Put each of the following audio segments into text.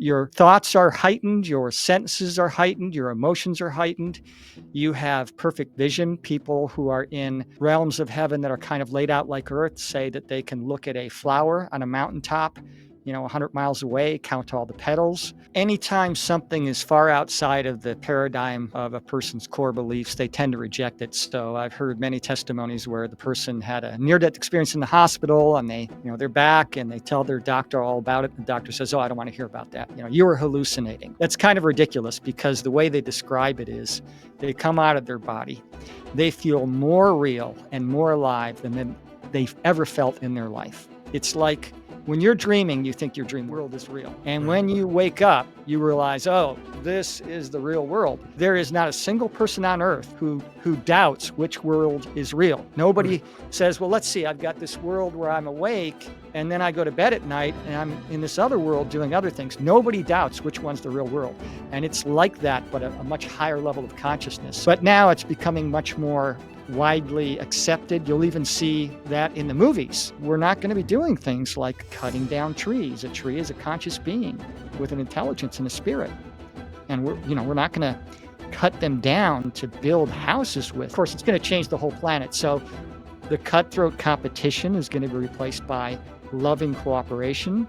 Your thoughts are heightened, your senses are heightened, your emotions are heightened. You have perfect vision. People who are in realms of heaven that are kind of laid out like earth say that they can look at a flower on a mountaintop, 100 miles away, count all the petals. Anytime something is far outside of the paradigm of a person's core beliefs, they tend to reject it. So I've heard many testimonies where the person had a near-death experience in the hospital and they're back and they tell their doctor all about it. The doctor says, "Oh, I don't want to hear about that. You were hallucinating." That's kind of ridiculous because the way they describe it is they come out of their body. They feel more real and more alive than they've ever felt in their life. It's like when you're dreaming, you think your dream world is real. And when you wake up, you realize, oh, this is the real world. There is not a single person on earth who doubts which world is real. Nobody says, well, let's see, I've got this world where I'm awake and then I go to bed at night and I'm in this other world doing other things. Nobody doubts which one's the real world. And it's like that, but a much higher level of consciousness. But now it's becoming much more widely accepted. You'll even see that in the movies. We're not going to be doing things like cutting down trees. A tree is a conscious being with an intelligence and a spirit. And we're not going to cut them down to build houses with. Of course, it's going to change the whole planet. So the cutthroat competition is going to be replaced by loving cooperation.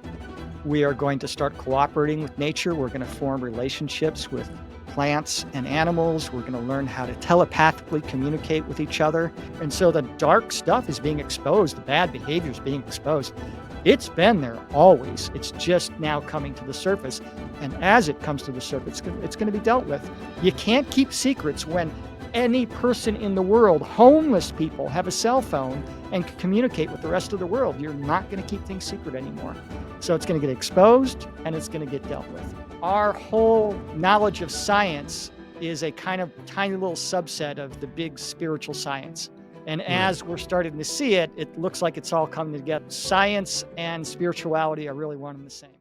We are going to start cooperating with nature. We're going to form relationships with plants and animals. We're going to learn how to telepathically communicate with each other. And so the dark stuff is being exposed. The bad behavior is being exposed. It's been there always. It's just now coming to the surface. And as it comes to the surface, it's going to be dealt with. You can't keep secrets when any person in the world, homeless people, have a cell phone and can communicate with the rest of the world. You're not going to keep things secret anymore. So it's going to get exposed and it's going to get dealt with. Our whole knowledge of science is a kind of tiny little subset of the big spiritual science. And as we're starting to see it, it looks like it's all coming together. Science and spirituality are really one and the same.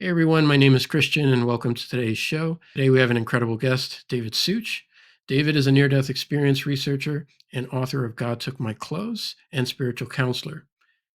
Hey everyone, my name is Christian and welcome to today's show. Today we have an incredible guest, David Suich. David is a near-death experience researcher and author of God Took My Clothes and spiritual counselor.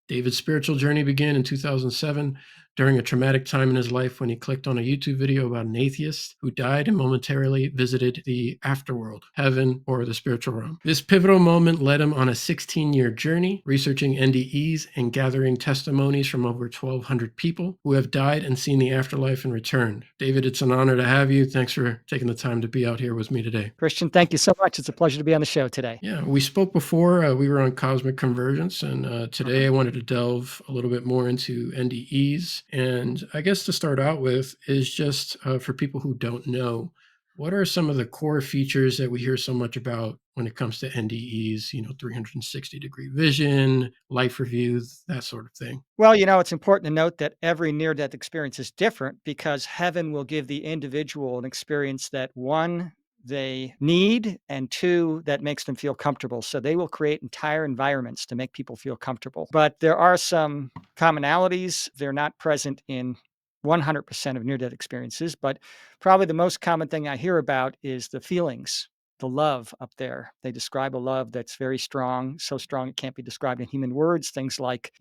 David's spiritual journey began in 2007 during a traumatic time in his life when he clicked on a YouTube video about an atheist who died and momentarily visited the afterworld, heaven, or the spiritual realm. This pivotal moment led him on a 16-year journey, researching NDEs and gathering testimonies from over 1,200 people who have died and seen the afterlife and returned. David, it's an honor to have you. Thanks for taking the time to be out here with me today. Christian, thank you so much. It's a pleasure to be on the show today. Yeah, we spoke before. We were on Cosmic Convergence, and today I wanted to delve a little bit more into NDEs. And I guess to start out with is just for people who don't know, what are some of the core features that we hear so much about when it comes to NDEs, 360-degree vision, life reviews, that sort of thing? Well, it's important to note that every near-death experience is different because heaven will give the individual an experience that, one, they need, and two, that makes them feel comfortable. So they will create entire environments to make people feel comfortable. But there are some commonalities. They're not present in 100% of near-death experiences, but probably the most common thing I hear about is the feelings, the love up there. They describe a love that's very strong, so strong it can't be described in human words. Things like,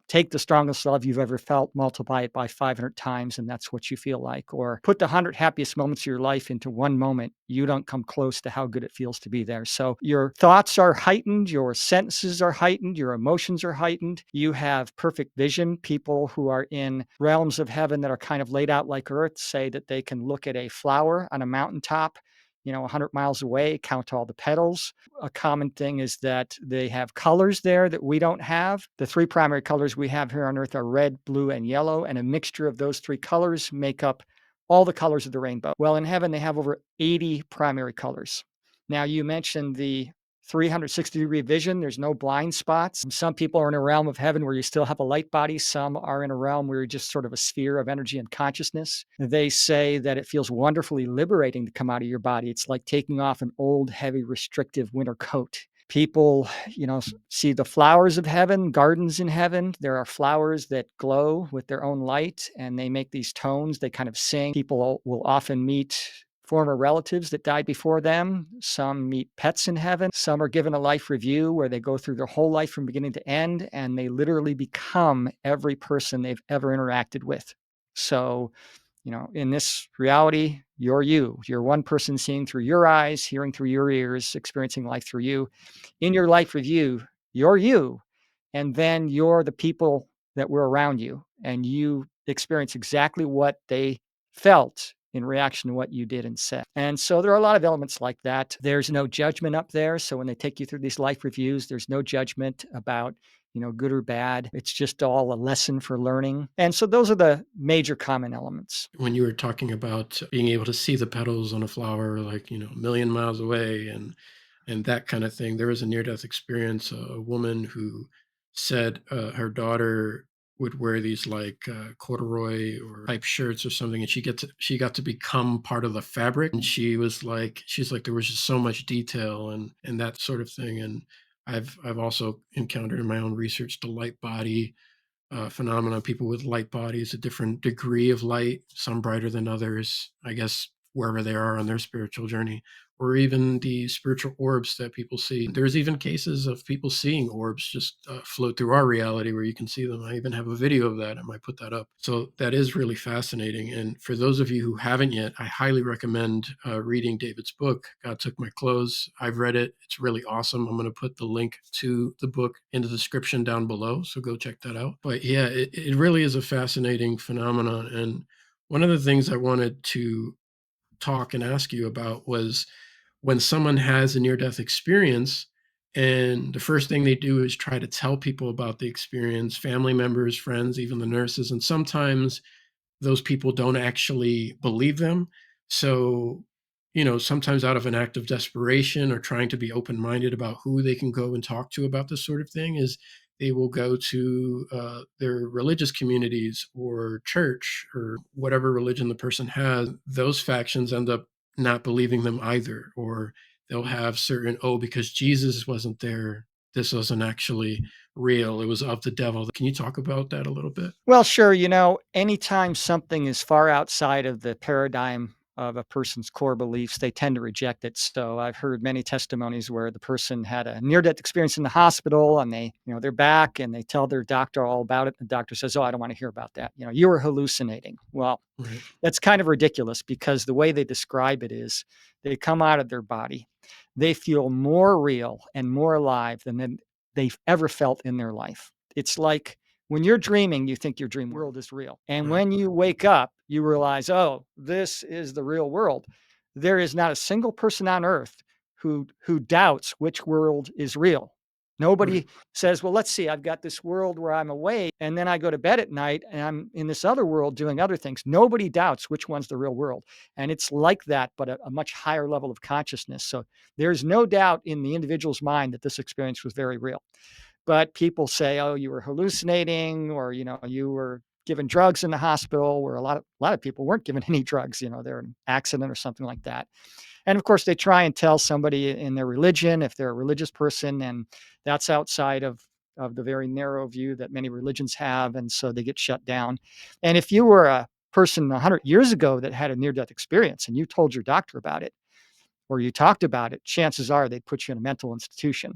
take the strongest love you've ever felt, multiply it by 500 times, and that's what you feel like. Or put the 100 happiest moments of your life into one moment. You don't come close to how good it feels to be there. So your thoughts are heightened, your senses are heightened, your emotions are heightened. You have perfect vision. People who are in realms of heaven that are kind of laid out like earth say that they can look at a flower on a mountaintop 100 miles away, count all the petals. A common thing is that they have colors there that we don't have. The three primary colors we have here on Earth are red, blue, and yellow, and a mixture of those three colors make up all the colors of the rainbow. Well, in heaven, they have over 80 primary colors. Now, you mentioned the 360-degree vision. There's no blind spots. Some people are in a realm of heaven where you still have a light body. Some are in a realm where you're just sort of a sphere of energy and consciousness. They say that it feels wonderfully liberating to come out of your body. It's like taking off an old, heavy, restrictive winter coat. People, see the flowers of heaven, gardens in heaven. There are flowers that glow with their own light, and they make these tones. They kind of sing. People will often meet former relatives that died before them. Some meet pets in heaven. Some are given a life review where they go through their whole life from beginning to end, and they literally become every person they've ever interacted with. So, in this reality, you're you. You're one person seeing through your eyes, hearing through your ears, experiencing life through you. In your life review, you're you. And then you're the people that were around you, and you experience exactly what they felt in reaction to what you did and said. And so there are a lot of elements like that. There's no judgment up there. So when they take you through these life reviews, there's no judgment about good or bad. It's just all a lesson for learning. And so those are the major common elements. When you were talking about being able to see the petals on a flower, like, a million miles away and that kind of thing, there was a near-death experience, a woman who said her daughter would wear these like corduroy or type shirts or something, and she got to become part of the fabric. And she's like, there was just so much detail and that sort of thing. And I've also encountered in my own research the light body phenomena, people with light bodies, a different degree of light, some brighter than others, I guess, wherever they are on their spiritual journey, or even the spiritual orbs that people see. There's even cases of people seeing orbs just float through our reality where you can see them. I even have a video of that. I might put that up. So that is really fascinating. And for those of you who haven't yet, I highly recommend reading David's book, God Took My Clothes. I've read it. It's really awesome. I'm going to put the link to the book in the description down below. So go check that out. But yeah, it really is a fascinating phenomenon. And one of the things I wanted to talk and ask you about was when someone has a near-death experience and the first thing they do is try to tell people about the experience, family members, friends, even the nurses, and sometimes those people don't actually believe them. So, sometimes out of an act of desperation or trying to be open-minded about who they can go and talk to about this sort of thing, is they will go to their religious communities or church or whatever religion the person has. Those factions end up not believing them either, or they'll have certain, because Jesus wasn't there, this wasn't actually real, it was of the devil. Can you talk about that a little bit? Well, sure. Anytime something is far outside of the paradigm of a person's core beliefs, they tend to reject it. So I've heard many testimonies where the person had a near-death experience in the hospital and they're back and they tell their doctor all about it. The doctor says, "Oh, I don't want to hear about that. You were hallucinating." Well, Right. that's kind of ridiculous because the way they describe it is they come out of their body. They feel more real and more alive than they've ever felt in their life. It's like when you're dreaming, you think your dream world is real. And Right. when you wake up, you realize, oh, this is the real world. There is not a single person on earth who doubts which world is real. Right. Nobody says, well, let's see, I've got this world where I'm awake, and then I go to bed at night and I'm in this other world doing other things. Nobody doubts which one's the real world. And it's like that, but a much higher level of consciousness. So there's no doubt in the individual's mind that this experience was very real. But people say, oh, you were hallucinating, or you were given drugs in the hospital, where a lot of people weren't given any drugs. They're an accident or something like that. And of course, they try and tell somebody in their religion, if they're a religious person, and that's outside of the very narrow view that many religions have, and so they get shut down. And if you were a person 100 years ago that had a near-death experience and you told your doctor about it, or you talked about it, chances are they'd put you in a mental institution.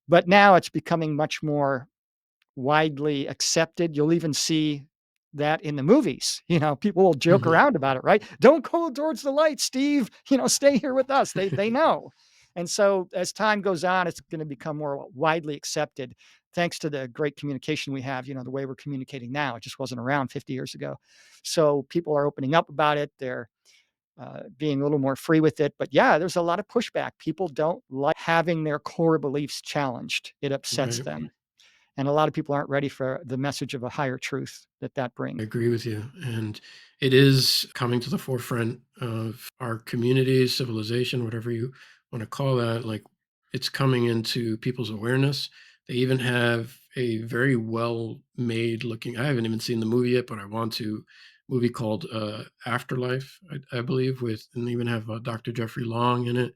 But now it's becoming much more widely accepted. You'll even see that in the movies. People will joke Mhm. around about it, right? Don't go towards the light, Steve. Stay here with us. They know. And so as time goes on, it's going to become more widely accepted thanks to the great communication we have, the way we're communicating now. It just wasn't around 50 years ago. So people are opening up about it. They're being a little more free with it. But yeah, there's a lot of pushback. People don't like having their core beliefs challenged. It upsets Right. them. And a lot of people aren't ready for the message of a higher truth that I brings. agree with you. And it is coming to the forefront of our community, civilization, whatever you want to call that. Like, it's coming into people's awareness. They even have a very well made looking, I haven't even seen the movie yet, but I want to, movie called Afterlife, I believe, and they even have Dr. Jeffrey Long in it.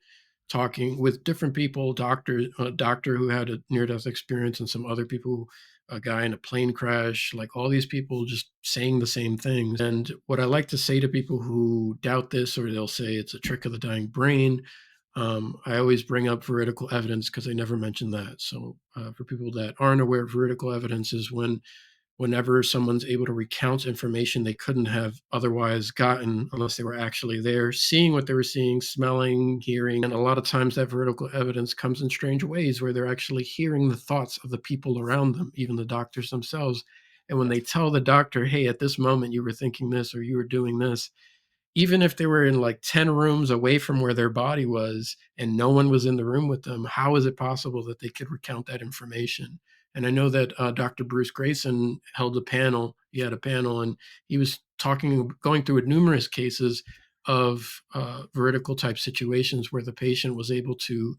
talking with different people, a doctor who had a near-death experience, and some other people, a guy in a plane crash, like all these people just saying the same things. And what I like to say to people who doubt this, or they'll say it's a trick of the dying brain, I always bring up veridical evidence because I never mention that. So for people that aren't aware, veridical evidence is whenever someone's able to recount information they couldn't have otherwise gotten unless they were actually there, seeing what they were seeing, smelling, hearing. And a lot of times that vertical evidence comes in strange ways where they're actually hearing the thoughts of the people around them, even the doctors themselves. And when they tell the doctor, hey, at this moment you were thinking this or you were doing this, even if they were in like 10 rooms away from where their body was and no one was in the room with them, how is it possible that they could recount that information? And I know that Dr. Bruce Grayson held a panel. He had a panel, and he was going through numerous cases of veridical type situations where the patient was able to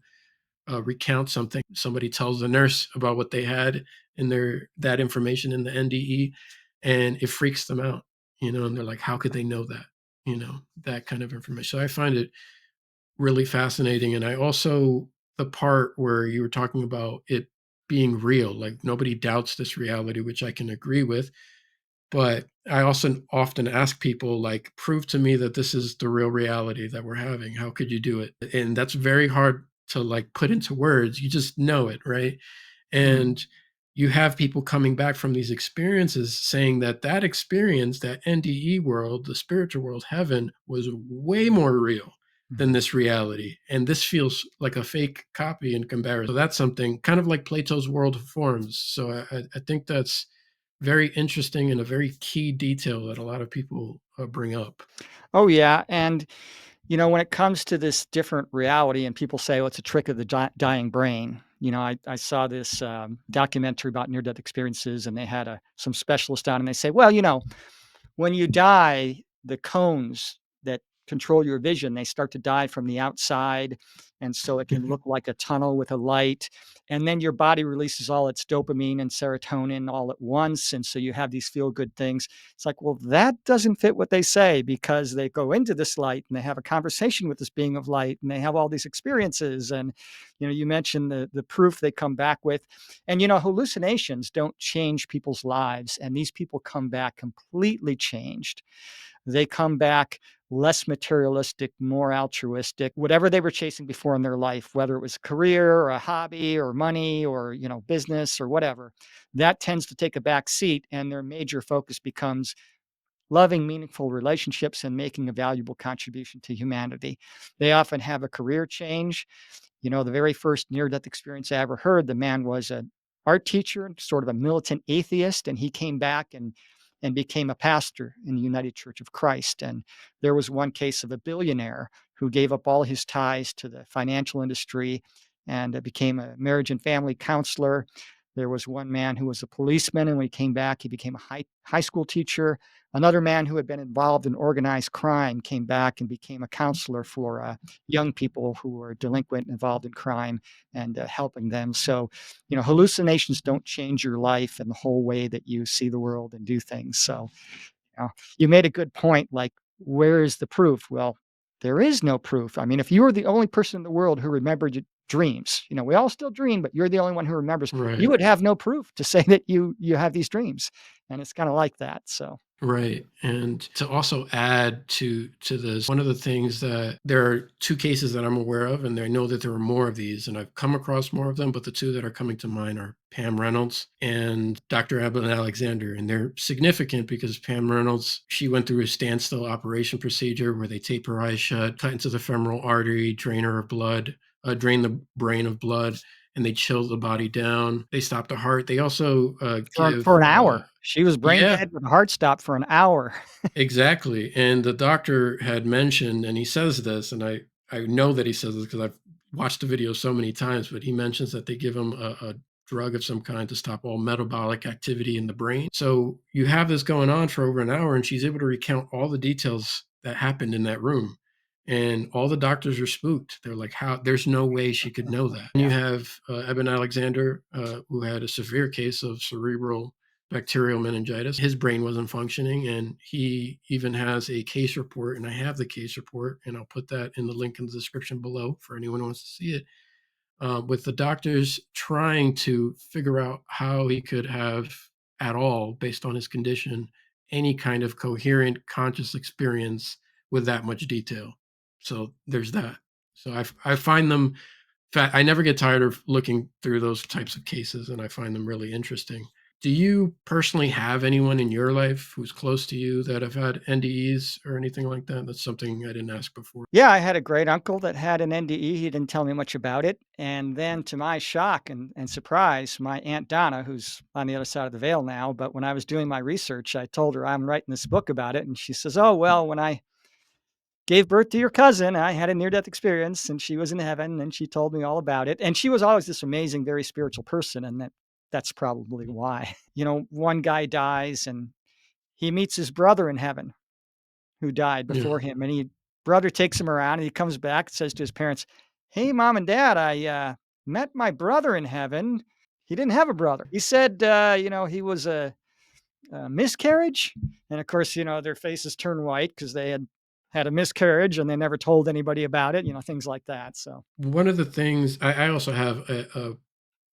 recount something. Somebody tells the nurse about what they had in that information in the NDE, and it freaks them out, and they're like, how could they know that? That kind of information. So I find it really fascinating. And I also, the part where you were talking about it being real, like nobody doubts this reality, which I can agree with. But I also often ask people, like, prove to me that this is the real reality that we're having. How could you do it? And that's very hard to like put into words. You just know it, right? Mm. And you have people coming back from these experiences saying that that experience, that NDE world, the spiritual world, heaven, was way more real than Mhm. this reality. And this feels like a fake copy in comparison. So that's something kind of like Plato's world of forms. So I think that's very interesting and a very key detail that a lot of people bring up. Oh, yeah, and, when it comes to this different reality and people say, "Oh, it's a trick of the dying brain," I saw this, documentary about near-death experiences, and they had, some specialist on, and they say, "Well, when you die, the cones that control your vision, they start to die from the outside. And so it can look like a tunnel with a light. And then your body releases all its dopamine and serotonin all at once. And so you have these feel good things. It's like, well, that doesn't fit what they say because they go into this light and they have a conversation with this being of light and they have all these experiences. And, you mentioned the proof they come back with. And, hallucinations don't change people's lives. And these people come back completely changed. They come back less materialistic, more altruistic, whatever they were chasing before in their life, whether it was a career or a hobby or money or, business or whatever, that tends to take a back seat and their major focus becomes loving meaningful relationships and making a valuable contribution to humanity. They often have a career change. The very first near-death experience I ever heard, the man was an art teacher, sort of a militant atheist, and he came back and became a pastor in the United Church of Christ. And there was one case of a billionaire who gave up all his ties to the financial industry and became a marriage and family counselor. There was one man who was a policeman, and when he came back, he became a high school teacher. Another man who had been involved in organized crime came back and became a counselor for young people who were delinquent and involved in crime and helping them. So, hallucinations don't change your life and the whole way that you see the world and do things. So, you made a good point. Like, where is the proof? Well, there is no proof. I mean, if you were the only person in the world who remembered your dreams, we all still dream, but you're the only one who remembers. You Right. would have no proof to say that you have these dreams, and it's kind of like that. So. Right. And to also add to this, one of the things that there are two cases that I'm aware of, and I know that there are more of these, and I've come across more of them, but the two that are coming to mind are Pam Reynolds and Dr. Eben Alexander. And they're significant because Pam Reynolds, she went through a standstill operation procedure where they tape her eyes shut, cut into the femoral artery, drain her of blood, drain the brain of blood, and they chill the body down. They stop the heart. They also For give an hour. She was brain yeah, dead with a heart stop for an hour. exactly. And the doctor had mentioned, and he says this, and I know that he says this because I've watched the video so many times, but he mentions that they give him a drug of some kind to stop all metabolic activity in the brain. So you have this going on for over an hour, and she's able to recount all the details that happened in that room. And all the doctors are spooked. They're like, "How? There's no way she could know that." And you Yeah. have Eben Alexander, who had a severe case of cerebral bacterial meningitis. His brain wasn't functioning, and he even has a case report, and I have the case report, and I'll put that in the link in the description below for anyone who wants to see it. With the doctors trying to figure out how he could have at all, based on his condition, any kind of coherent conscious experience with that much detail. So there's that. So I find them, I never get tired of looking through those types of cases, and I find them really interesting. Do you personally have anyone in your life who's close to you that have had NDEs or anything like that? That's something I didn't ask before. Yeah, I had a great uncle that had an NDE. He didn't tell me much about it. And then, to my shock and surprise, my Aunt Donna, who's on the other side of the veil now, but when I was doing my research, I told her I'm writing this book about it. And she says, "Oh, well, when I gave birth to your cousin, I had a near death experience and she was in heaven and she told me all about it." And she was always this amazing, very spiritual person. And that's probably why. One guy dies and he meets his brother in heaven who died Yeah. before him. And brother takes him around and he comes back and says to his parents, "Hey, mom and dad, I met my brother in heaven. He didn't have a brother. He said, he was a miscarriage." And of course, their faces turn white because they had a miscarriage and they never told anybody about it, things like that. So, One of the things I also have a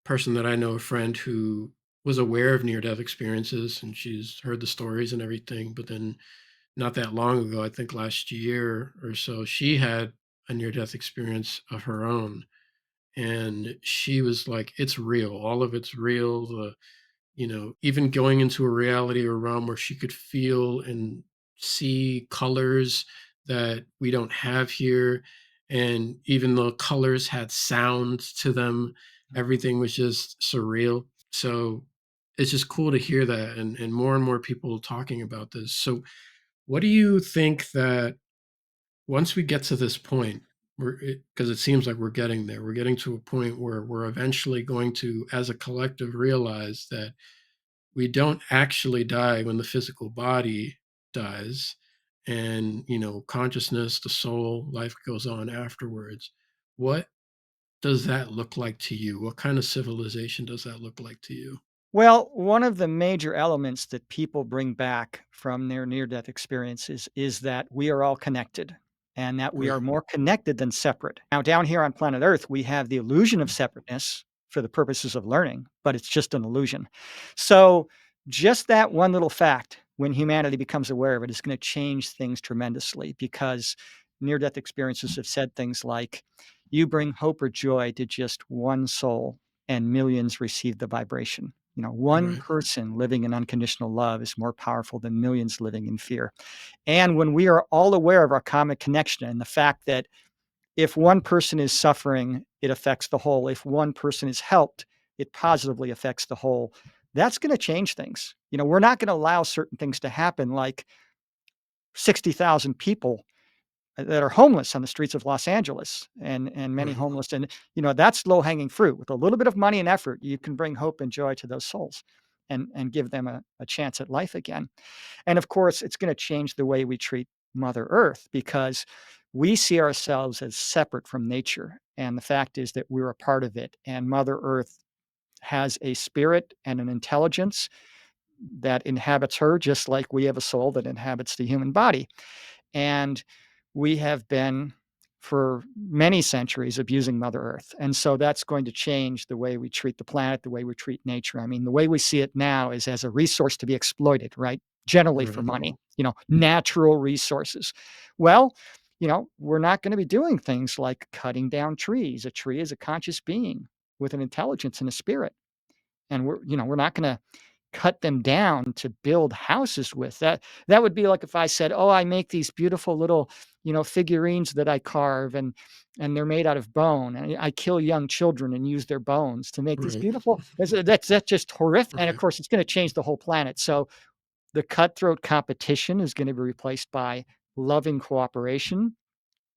person that I know, a friend who was aware of near death experiences, and she's heard the stories and everything. But then, not that long ago, I think last year or so, she had a near death experience of her own. And she was like, it's real. All of it's real. Even going into a reality or realm where she could feel and see colors that we don't have here. And even though colors had sounds to them, everything was just surreal. So it's just cool to hear that, and more people talking about this. So what do you think that once we get to this point, because it seems like we're getting there, we're getting to a point where we're eventually going to, as a collective, realize that we don't actually die when the physical body dies, and consciousness, the soul, life goes on afterwards. What does that look like to you? What kind of civilization does that look like to you? well, one of the major elements that people bring back from their near death experiences is that we are all connected and that we are Right. more connected than separate. Now, down here on planet Earth, we have the illusion of separateness for the purposes of learning, but it's just an illusion. So, just that one little fact, when humanity becomes aware of it, is going to change things tremendously because near death experiences have said things like, "You bring hope or joy to just one soul, and millions receive the vibration." One Right. person living in unconditional love is more powerful than millions living in fear. And when we are all aware of our common connection and the fact that if one person is suffering, it affects the whole. If one person is helped, it positively affects the whole. That's going to change things. We're not going to allow certain things to happen like 60,000 people that are homeless on the streets of Los Angeles and many Right. homeless. And, that's low hanging fruit. With a little bit of money and effort, you can bring hope and joy to those souls and give them a chance at life again. And of course, it's going to change the way we treat Mother Earth because we see ourselves as separate from nature. And the fact is that we're a part of it. And Mother Earth has a spirit and an intelligence that inhabits her, just like we have a soul that inhabits the human body. And we have been for many centuries abusing Mother Earth. And so that's going to change the way we treat the planet, the way we treat nature. I mean, the way we see it now is as a resource to be exploited, right? Generally for Right. money, natural resources. Well, we're not going to be doing things like cutting down trees. A tree is a conscious being with an intelligence and a spirit. And we're not going to cut them down to build houses with. That would be like if I said, "Oh, I make these beautiful little, figurines that I carve and they're made out of bone. And I kill young children and use their bones to make these Right. beautiful." That's just horrific. And of Right. course, it's going to change the whole planet. So the cutthroat competition is going to be replaced by loving cooperation.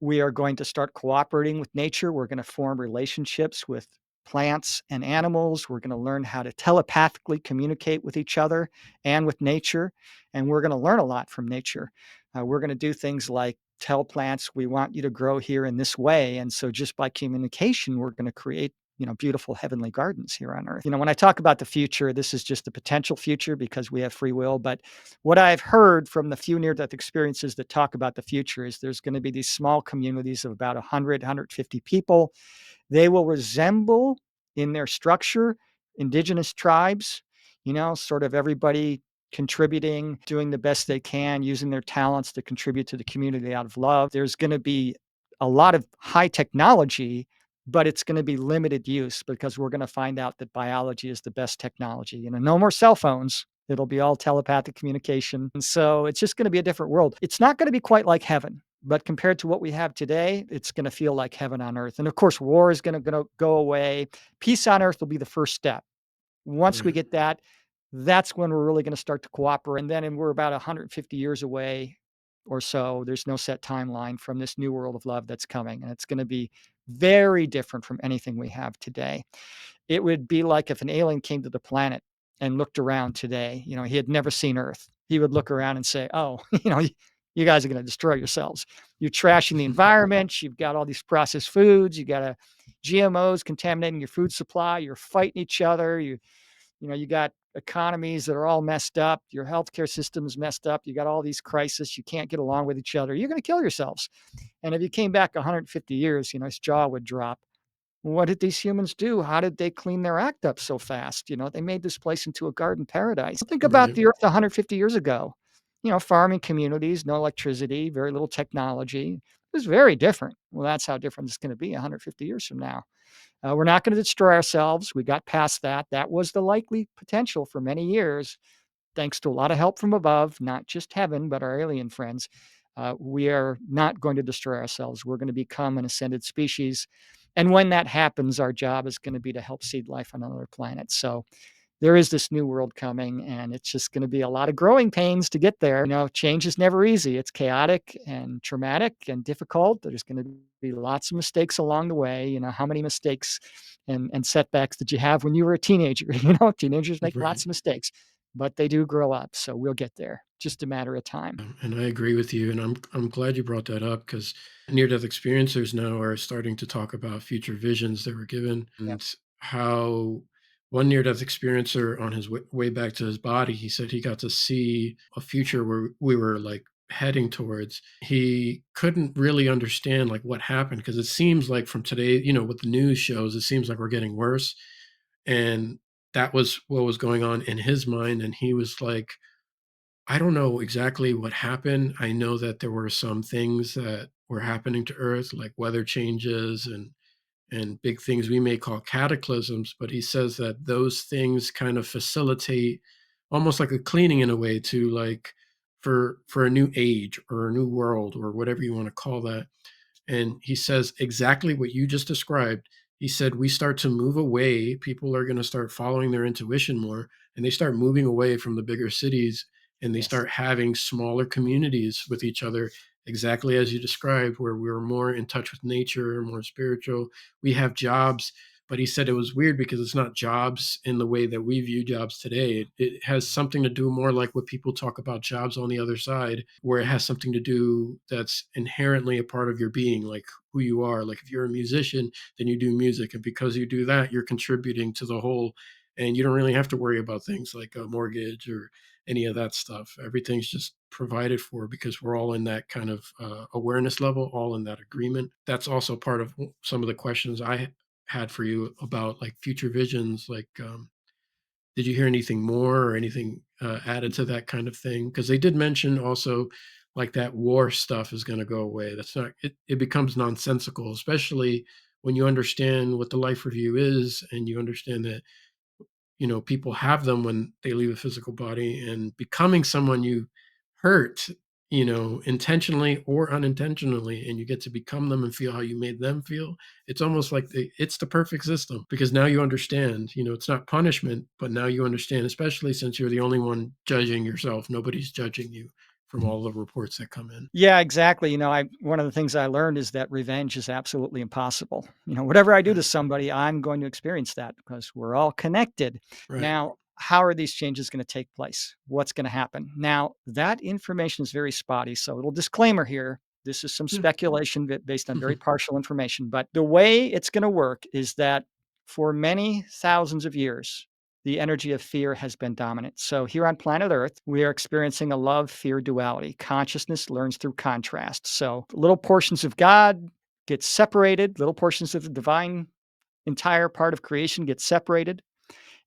We are going to start cooperating with nature. We're going to form relationships with plants and animals. We're going to learn how to telepathically communicate with each other and with nature. And we're going to learn a lot from nature. We're going to do things like tell plants, "We want you to grow here in this way." And so, just by communication, we're going to create beautiful heavenly gardens here on earth. When I talk about the future, this is just the potential future because we have free will. But what I've heard from the few near-death experiences that talk about the future is there's going to be these small communities of about 100, 150 people. They will resemble in their structure indigenous tribes, sort of everybody contributing, doing the best they can, using their talents to contribute to the community out of love. There's going to be a lot of high technology, but it's going to be limited use because we're going to find out that biology is the best technology. No more cell phones. It'll be all telepathic communication. And so it's just going to be a different world. It's not going to be quite like heaven, but compared to what we have today, it's going to feel like heaven on earth. And of course, war is going to go away. Peace on earth will be the first step. Once we Right. get that, that's when we're really going to start to cooperate. And we're about 150 years away or so. There's no set timeline from this new world of love that's coming. And it's going to be very different from anything we have today. It would be like if an alien came to the planet and looked around today. He had never seen Earth. He would look around and say, "Oh, you guys are going to destroy yourselves. You're trashing the environment. You've got all these processed foods. You got GMOs contaminating your food supply. You're fighting each other. You got economies that are all messed up. Your healthcare system is messed up. You got all these crises. You can't get along with each other. You're going to kill yourselves." And if you came back 150 years, his jaw would drop. What did these humans do? How did they clean their act up so fast? They made this place into a garden paradise. Think about Right. the earth 150 years ago. Farming communities, no electricity, very little technology. It was very different. Well, that's how different it's going to be 150 years from now. We're not going to destroy ourselves. We got past that. That was the likely potential for many years, thanks to a lot of help from above, not just heaven, but our alien friends. We are not going to destroy ourselves. We're going to become an ascended species. And when that happens, our job is going to be to help seed life on another planet. So there is this new world coming, and it's just going to be a lot of growing pains to get there. Change is never easy. It's chaotic and traumatic and difficult. There's going to be lots of mistakes along the way. How many mistakes and setbacks did you have when you were a teenager? Teenagers make Right. lots of mistakes, but they do grow up. So we'll get there. Just a matter of time. And I agree with you, and I'm glad you brought that up because near-death experiencers now are starting to talk about future visions that were given Yep. and how one near-death experiencer on his way back to his body, he said he got to see a future where we were like heading towards. He couldn't really understand like what happened because it seems like from today, what the news shows, it seems like we're getting worse, and that was what was going on in his mind, and he was like, I don't know exactly what happened. I know that there were some things that were happening to Earth, like weather changes and big things we may call cataclysms, but he says that those things kind of facilitate almost like a cleaning in a way to like for a new age or a new world or whatever you want to call that. And he says exactly what you just described. He said, we start to move away. People are going to start following their intuition more, and they start moving away from the bigger cities and they Yes. start having smaller communities with each other, exactly as you described, where we're more in touch with nature, more spiritual. We have jobs. But he said it was weird because it's not jobs in the way that we view jobs today. It has something to do more like what people talk about jobs on the other side, where it has something to do that's inherently a part of your being, like who you are. Like if you're a musician, then you do music. And because you do that, you're contributing to the whole. And you don't really have to worry about things like a mortgage or any of that stuff. Everything's just provided for because we're all in that kind of awareness level, all in that agreement. That's also part of some of the questions I had for you about like future visions. Like, did you hear anything more or anything added to that kind of thing? Because they did mention also like that war stuff is going to go away. That's not, it becomes nonsensical, especially when you understand what the life review is and you understand that people have them when they leave a physical body, and becoming someone you hurt, intentionally or unintentionally, and you get to become them and feel how you made them feel. It's almost like it's the perfect system because now you understand, it's not punishment, but now you understand, especially since you're the only one judging yourself. Nobody's judging you from all the reports that come in. Yeah, exactly. I one of the things I learned is that revenge is absolutely impossible. Whatever I do to Right. somebody, I'm going to experience that because we're all connected. Right. Now, how are these changes going to take place? What's going to happen? Now, that information is very spotty. So, a little disclaimer here. This is some Yeah. speculation based on very partial information. But the way it's going to work is that For many thousands of years, the energy of fear has been dominant. So here on planet Earth, we are experiencing a love-fear duality. Consciousness learns through contrast. So little portions of God get separated, little portions of the divine entire part of creation get separated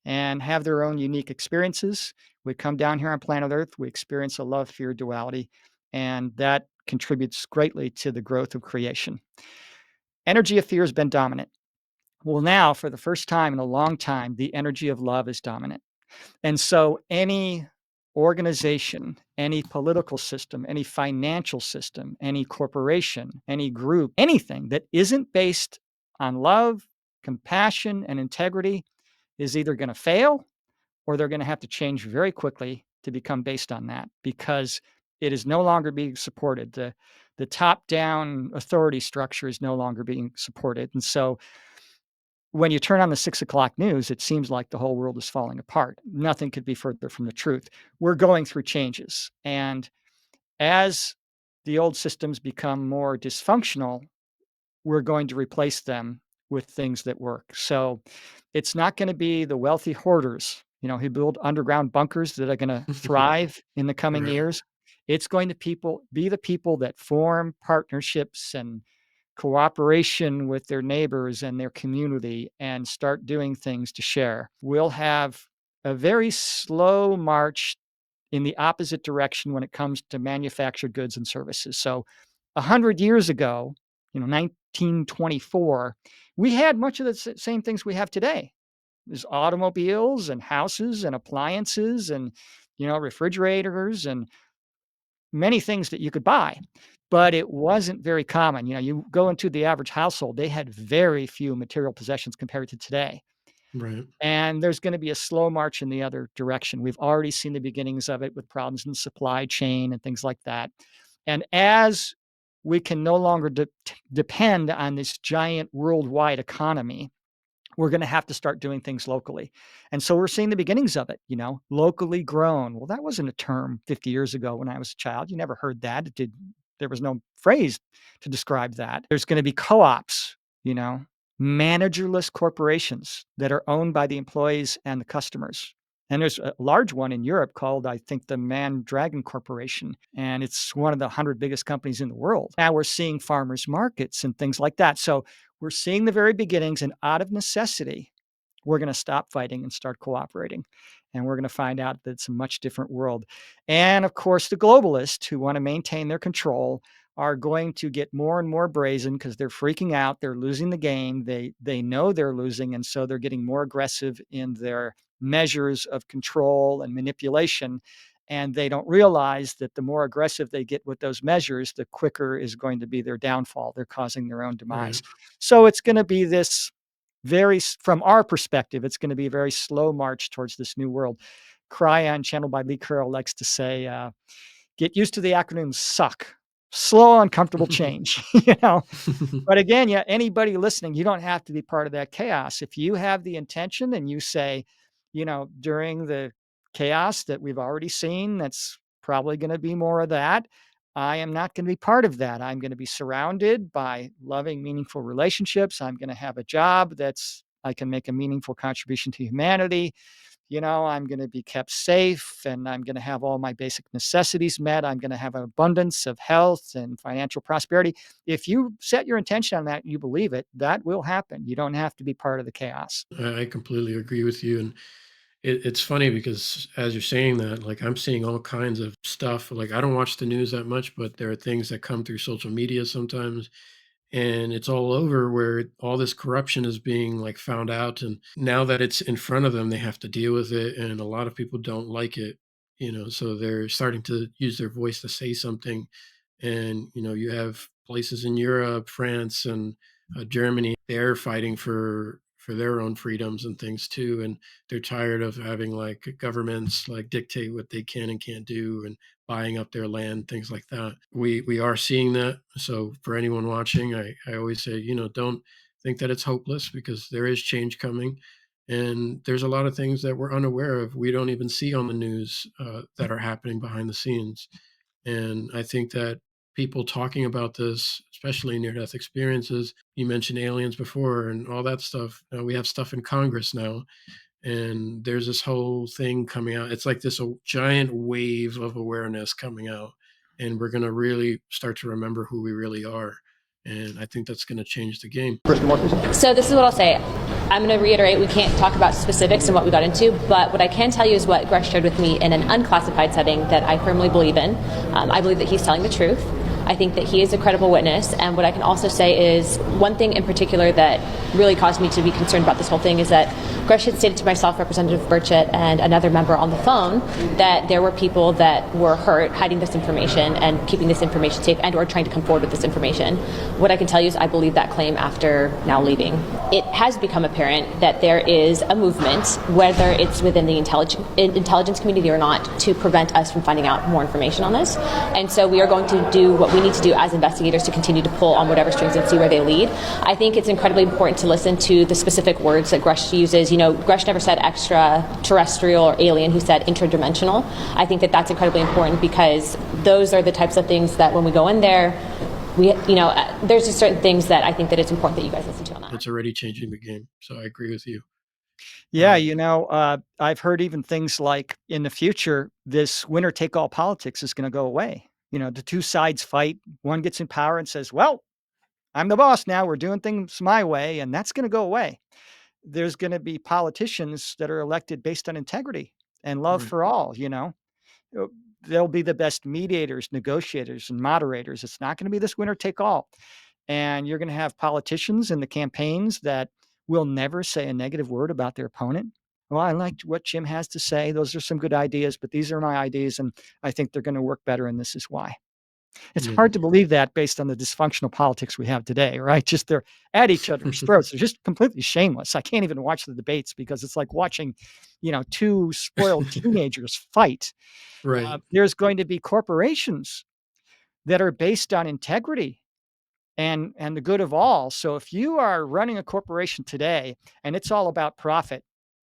and have their own unique experiences. We come down here on planet Earth, we experience a love-fear duality, and that contributes greatly to the growth of creation. Energy of fear has been dominant. Well, now, for the first time in a long time, the energy of love is dominant. And so, any organization, any political system, any financial system, any corporation, any group, anything that isn't based on love, compassion, and integrity is either going to fail or they're going to have to change very quickly to become based on that because it is no longer being supported. The top down authority structure is no longer being supported. And so, when you turn on the 6 o'clock news, it seems like the whole world is falling apart. Nothing could be further from the truth. We're going through changes. And as the old systems become more dysfunctional, we're going to replace them with things that work. So it's not going to be the wealthy hoarders, who build underground bunkers that are going to thrive in the coming Right. years. It's going to be the people that form partnerships and cooperation with their neighbors and their community and start doing things to share. We'll have a very slow march in the opposite direction when it comes to manufactured goods and services. So 100 years ago, 1924, we had much of the same things we have today. There's automobiles and houses and appliances and refrigerators and many things that you could buy, but it wasn't very common. You go into the average household, they had very few material possessions compared to today. Right. And there's going to be a slow march in the other direction. We've already seen the beginnings of it with problems in the supply chain and things like that. And as we can no longer depend on this giant worldwide economy, we're going to have to start doing things locally. And so we're seeing the beginnings of it, locally grown. Well, that wasn't a term 50 years ago when I was a child. You never heard that. There was no phrase to describe that. There's going to be co-ops, you know, managerless corporations that are owned by the employees and the customers. And there's a large one in Europe called, I think, the Dragon Corporation, and it's one of the 100 biggest companies in the world. Now we're seeing farmers markets and things like that. So we're seeing the very beginnings, and out of necessity, we're going to stop fighting and start cooperating. And we're going to find out that it's a much different world. And of course, the globalists who want to maintain their control are going to get more and more brazen because they're freaking out. They're losing the game. They know they're losing, and so they're getting more aggressive in their measures of control and manipulation. And they don't realize that the more aggressive they get with those measures, the quicker is going to be their downfall. They're causing their own demise. Right. So it's going to be this from our perspective, it's going to be a very slow march towards this new world. Cryon, channeled by Lee Carroll, likes to say, get used to the acronym SUCK. Slow, uncomfortable change, But again, yeah, anybody listening, you don't have to be part of that chaos. If you have the intention and you say, during the chaos that we've already seen, that's probably going to be more of that. I am not going to be part of that. I'm going to be surrounded by loving, meaningful relationships. I'm going to have a job I can make a meaningful contribution to humanity. I'm going to be kept safe and I'm going to have all my basic necessities met. I'm going to have an abundance of health and financial prosperity. If you set your intention on that, and you believe it, that will happen. You don't have to be part of the chaos. I completely agree with you. And it's funny because as you're saying that, like I'm seeing all kinds of stuff. Like I don't watch the news that much, but there are things that come through social media sometimes, and it's all over where all this corruption is being like found out, and now that it's in front of them they have to deal with it, and a lot of people don't like it, so they're starting to use their voice to say something. And you have places in Europe, France, and Germany, they're fighting for their own freedoms and things too, and they're tired of having like governments like dictate what they can and can't do, and buying up their land, things like that. We are seeing that. So for anyone watching, I always say, don't think that it's hopeless, because there is change coming. And there's a lot of things that we're unaware of. We don't even see on the news that are happening behind the scenes. And I think that people talking about this, especially near-death experiences. You mentioned aliens before and all that stuff. We have stuff in Congress now, and there's this whole thing coming out. It's like this giant wave of awareness coming out, and we're going to really start to remember who we really are. And I think that's going to change the game. So this is what I'll say. I'm going to reiterate, we can't talk about specifics and what we got into, but what I can tell you is what Gresh shared with me in an unclassified setting that I firmly believe in. I believe that he's telling the truth. I think that he is a credible witness, and what I can also say is one thing in particular that really caused me to be concerned about this whole thing is that Gresh had stated to myself, Representative Burchett, and another member on the phone that there were people that were hurt hiding this information and keeping this information safe and or trying to come forward with this information. What I can tell you is I believe that claim after now leaving. It has become apparent that there is a movement, whether it's within the intelligence community or not, to prevent us from finding out more information on this. And so we are going to do what we need to do as investigators to continue to pull on whatever strings and see where they lead. I think it's incredibly important to listen to the specific words that Gresh uses. Gresh never said extraterrestrial or alien, he said interdimensional. I think that that's incredibly important because those are the types of things that when we go in there, there's just certain things that I think that it's important that you guys listen to on that. It's already changing the game, so I agree with you. Yeah, I've heard even things like in the future, this winner-take-all politics is going to go away. The two sides fight. One gets in power and says, well, I'm the boss now. We're doing things my way, and that's going to go away. There's going to be politicians that are elected based on integrity and love for all. They'll be the best mediators, negotiators, and moderators. It's not going to be this winner take all. And you're going to have politicians in the campaigns that will never say a negative word about their opponent. Well, I liked what Jim has to say. Those are some good ideas, but these are my ideas, and I think they're going to work better, and this is why. It's hard to believe that based on the dysfunctional politics we have today, right? Just they're at each other's throats. They're just completely shameless. I can't even watch the debates because it's like watching, two spoiled teenagers fight. Right. There's going to be corporations that are based on integrity and the good of all. So if you are running a corporation today and it's all about profit,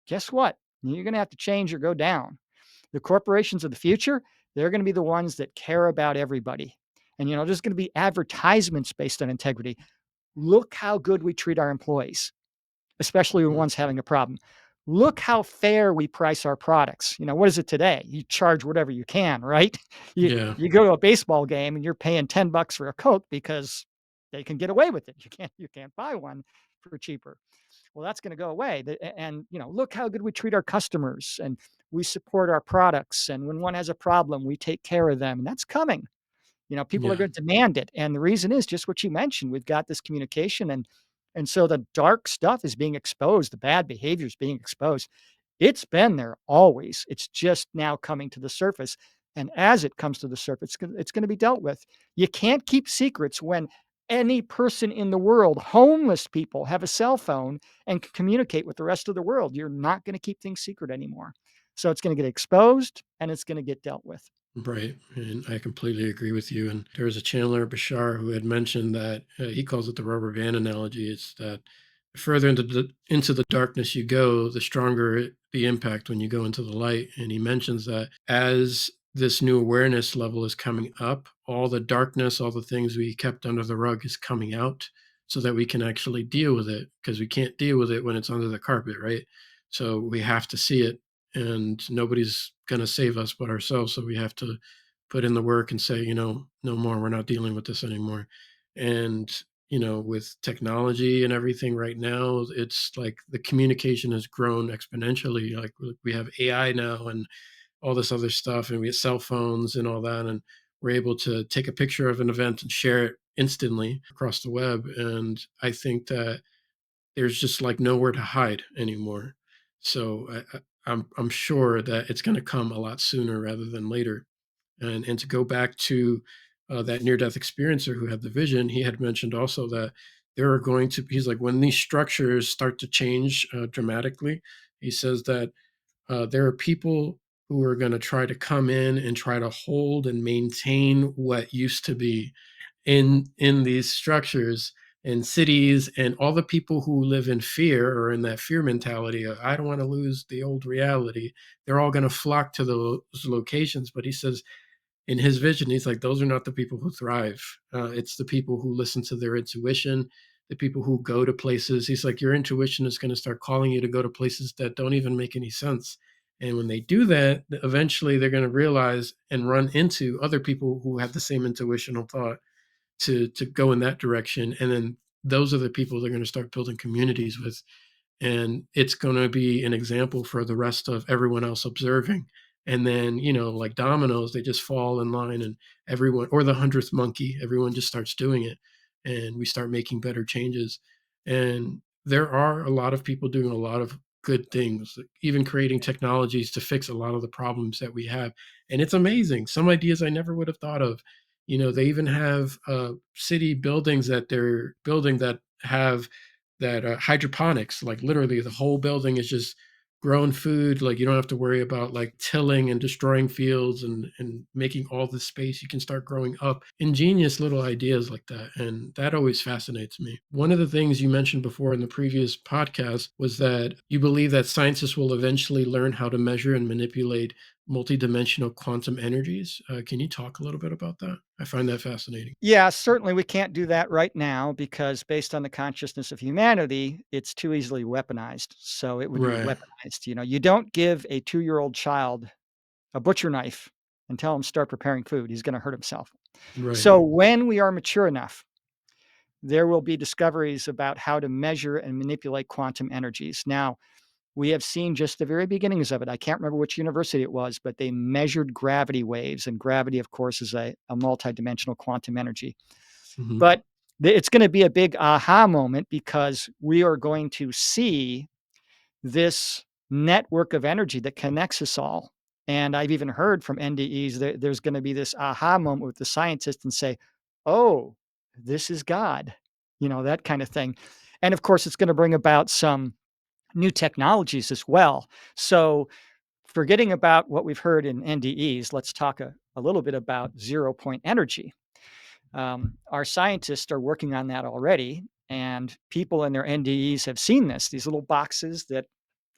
guess what? You're going to have to change or go down. The corporations of the future, they're going to be the ones that care about everybody. And, there's going to be advertisements based on integrity. Look how good we treat our employees, especially when one's having a problem. Look how fair we price our products. What is it today? You charge whatever you can, right? You go to a baseball game and you're paying $10 for a Coke because they can get away with it. You can't buy one for cheaper. Well, that's going to go away. And, look how good we treat our customers and we support our products. And when one has a problem, we take care of them. And that's coming. People are going to demand it. And the reason is just what you mentioned. We've got this communication and so the dark stuff is being exposed. The bad behavior is being exposed. It's been there always. It's just now coming to the surface. And as it comes to the surface, it's going to be dealt with. You can't keep secrets when any person in the world, homeless people, have a cell phone and can communicate with the rest of the world. You're not going to keep things secret anymore. So it's going to get exposed and it's going to get dealt with. Right. And I completely agree with you. And there was a Chandler Bashar who had mentioned that he calls it the rubber band analogy. It's that the further into the darkness you go, the stronger the impact when you go into the light. And he mentions that as this new awareness level is coming up, all the darkness, all the things we kept under the rug is coming out so that we can actually deal with it, because we can't deal with it when it's under the carpet, right? So we have to see it, and nobody's going to save us but ourselves. So we have to put in the work and say, no more, we're not dealing with this anymore. And, with technology and everything right now, it's like the communication has grown exponentially. Like we have AI now and all this other stuff, and we have cell phones and all that. And we're able to take a picture of an event and share it instantly across the web. And I think that there's just like nowhere to hide anymore. So I'm sure that it's going to come a lot sooner rather than later. And to go back to that near-death experiencer who had the vision, he had mentioned also that there are going to, he's like, when these structures start to change dramatically, he says that there are people who are going to try to come in and try to hold and maintain what used to be in these structures and cities, and all the people who live in fear or in that fear mentality of, I don't want to lose the old reality. They're all going to flock to those locations. But he says in his vision, he's like, those are not the people who thrive. It's the people who listen to their intuition, the people who go to places. He's like, your intuition is going to start calling you to go to places that don't even make any sense. And when they do that, eventually they're going to realize and run into other people who have the same intuitional thought to go in that direction. And then those are the people they're going to start building communities with. And it's going to be an example for the rest of everyone else observing. And then, like dominoes, they just fall in line, and everyone, or the 100th monkey, everyone just starts doing it, and we start making better changes. And there are a lot of people doing a lot of good things, even creating technologies to fix a lot of the problems that we have. And it's amazing. Some ideas I never would have thought of. They even have city buildings that they're building that have that hydroponics, like literally the whole building is just grown food. Like you don't have to worry about like tilling and destroying fields and making all the space. You can start growing up. Ingenious little ideas like that. And that always fascinates me. One of the things you mentioned before in the previous podcast was that you believe that scientists will eventually learn how to measure and manipulate multidimensional quantum energies. Can you talk a little bit about that? I find that fascinating. Yeah, certainly we can't do that right now because based on the consciousness of humanity, it's too easily weaponized. So it would be Right. weaponized. You don't give a 2-year-old child a butcher knife and tell him start preparing food. He's going to hurt himself. Right. So when we are mature enough, there will be discoveries about how to measure and manipulate quantum energies. Now, we have seen just the very beginnings of it. I can't remember which university it was, but they measured gravity waves. And gravity, of course, is a multidimensional quantum energy. Hmm. But it's going to be a big aha moment because we are going to see this network of energy that connects us all. And I've even heard from NDEs that there's going to be this aha moment with the scientist and say, oh, this is God, that kind of thing. And of course, it's going to bring about some new technologies as well. So, forgetting about what we've heard in NDEs, let's talk a little bit about 0 point energy. Our scientists are working on that already, and people in their NDEs have seen this, these little boxes that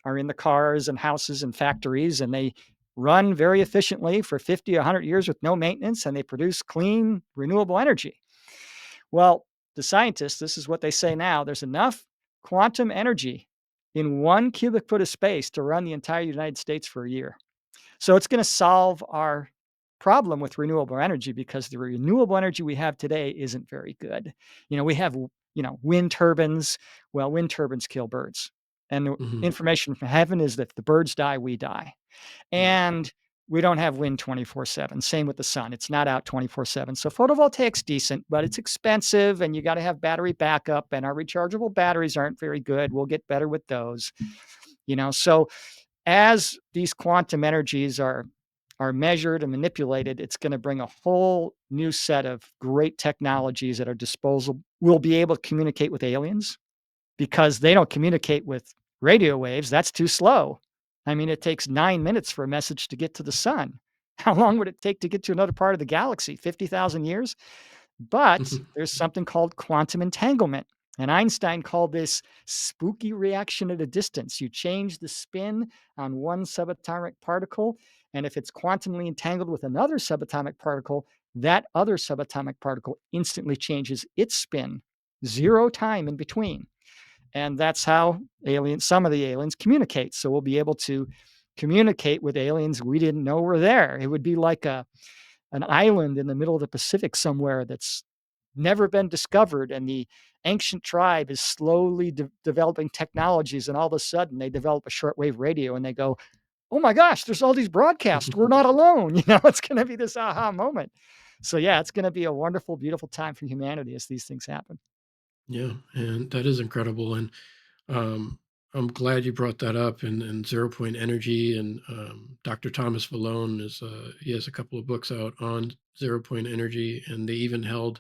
are in the cars and houses and factories, and they run very efficiently for 50, 100 years with no maintenance, and they produce clean, renewable energy. Well, the scientists, this is what they say now, there's enough quantum energy in 1 cubic foot of space to run the entire United States for a year. So it's going to solve our problem with renewable energy because the renewable energy we have today isn't very good. We have, wind turbines. Well, wind turbines kill birds. And the Hmm. information from heaven is that if the birds die, we die. And we don't have wind 24/7. Same with the sun. It's not out 24/7. So photovoltaic's decent, but it's expensive and you got to have battery backup and our rechargeable batteries aren't very good. We'll get better with those. So as these quantum energies are measured and manipulated, it's going to bring a whole new set of great technologies at our disposal. We'll be able to communicate with aliens because they don't communicate with radio waves. That's too slow. I mean, it takes 9 minutes for a message to get to the sun. How long would it take to get to another part of the galaxy? 50,000 years? But there's something called quantum entanglement. And Einstein called this spooky reaction at a distance. You change the spin on one subatomic particle, and if it's quantumly entangled with another subatomic particle, that other subatomic particle instantly changes its spin, zero time in between. And that's how some of the aliens communicate. So we'll be able to communicate with aliens we didn't know were there. It would be like an island in the middle of the Pacific somewhere that's never been discovered. And the ancient tribe is slowly developing technologies. And all of a sudden, they develop a shortwave radio and they go, oh my gosh, there's all these broadcasts. We're not alone. It's going to be this aha moment. So, yeah, it's going to be a wonderful, beautiful time for humanity as these things happen. Yeah, and that is incredible. And um, I'm glad you brought that up. And 0 point energy. And Dr. Thomas Vallone he has a couple of books out on 0 point energy, and they even held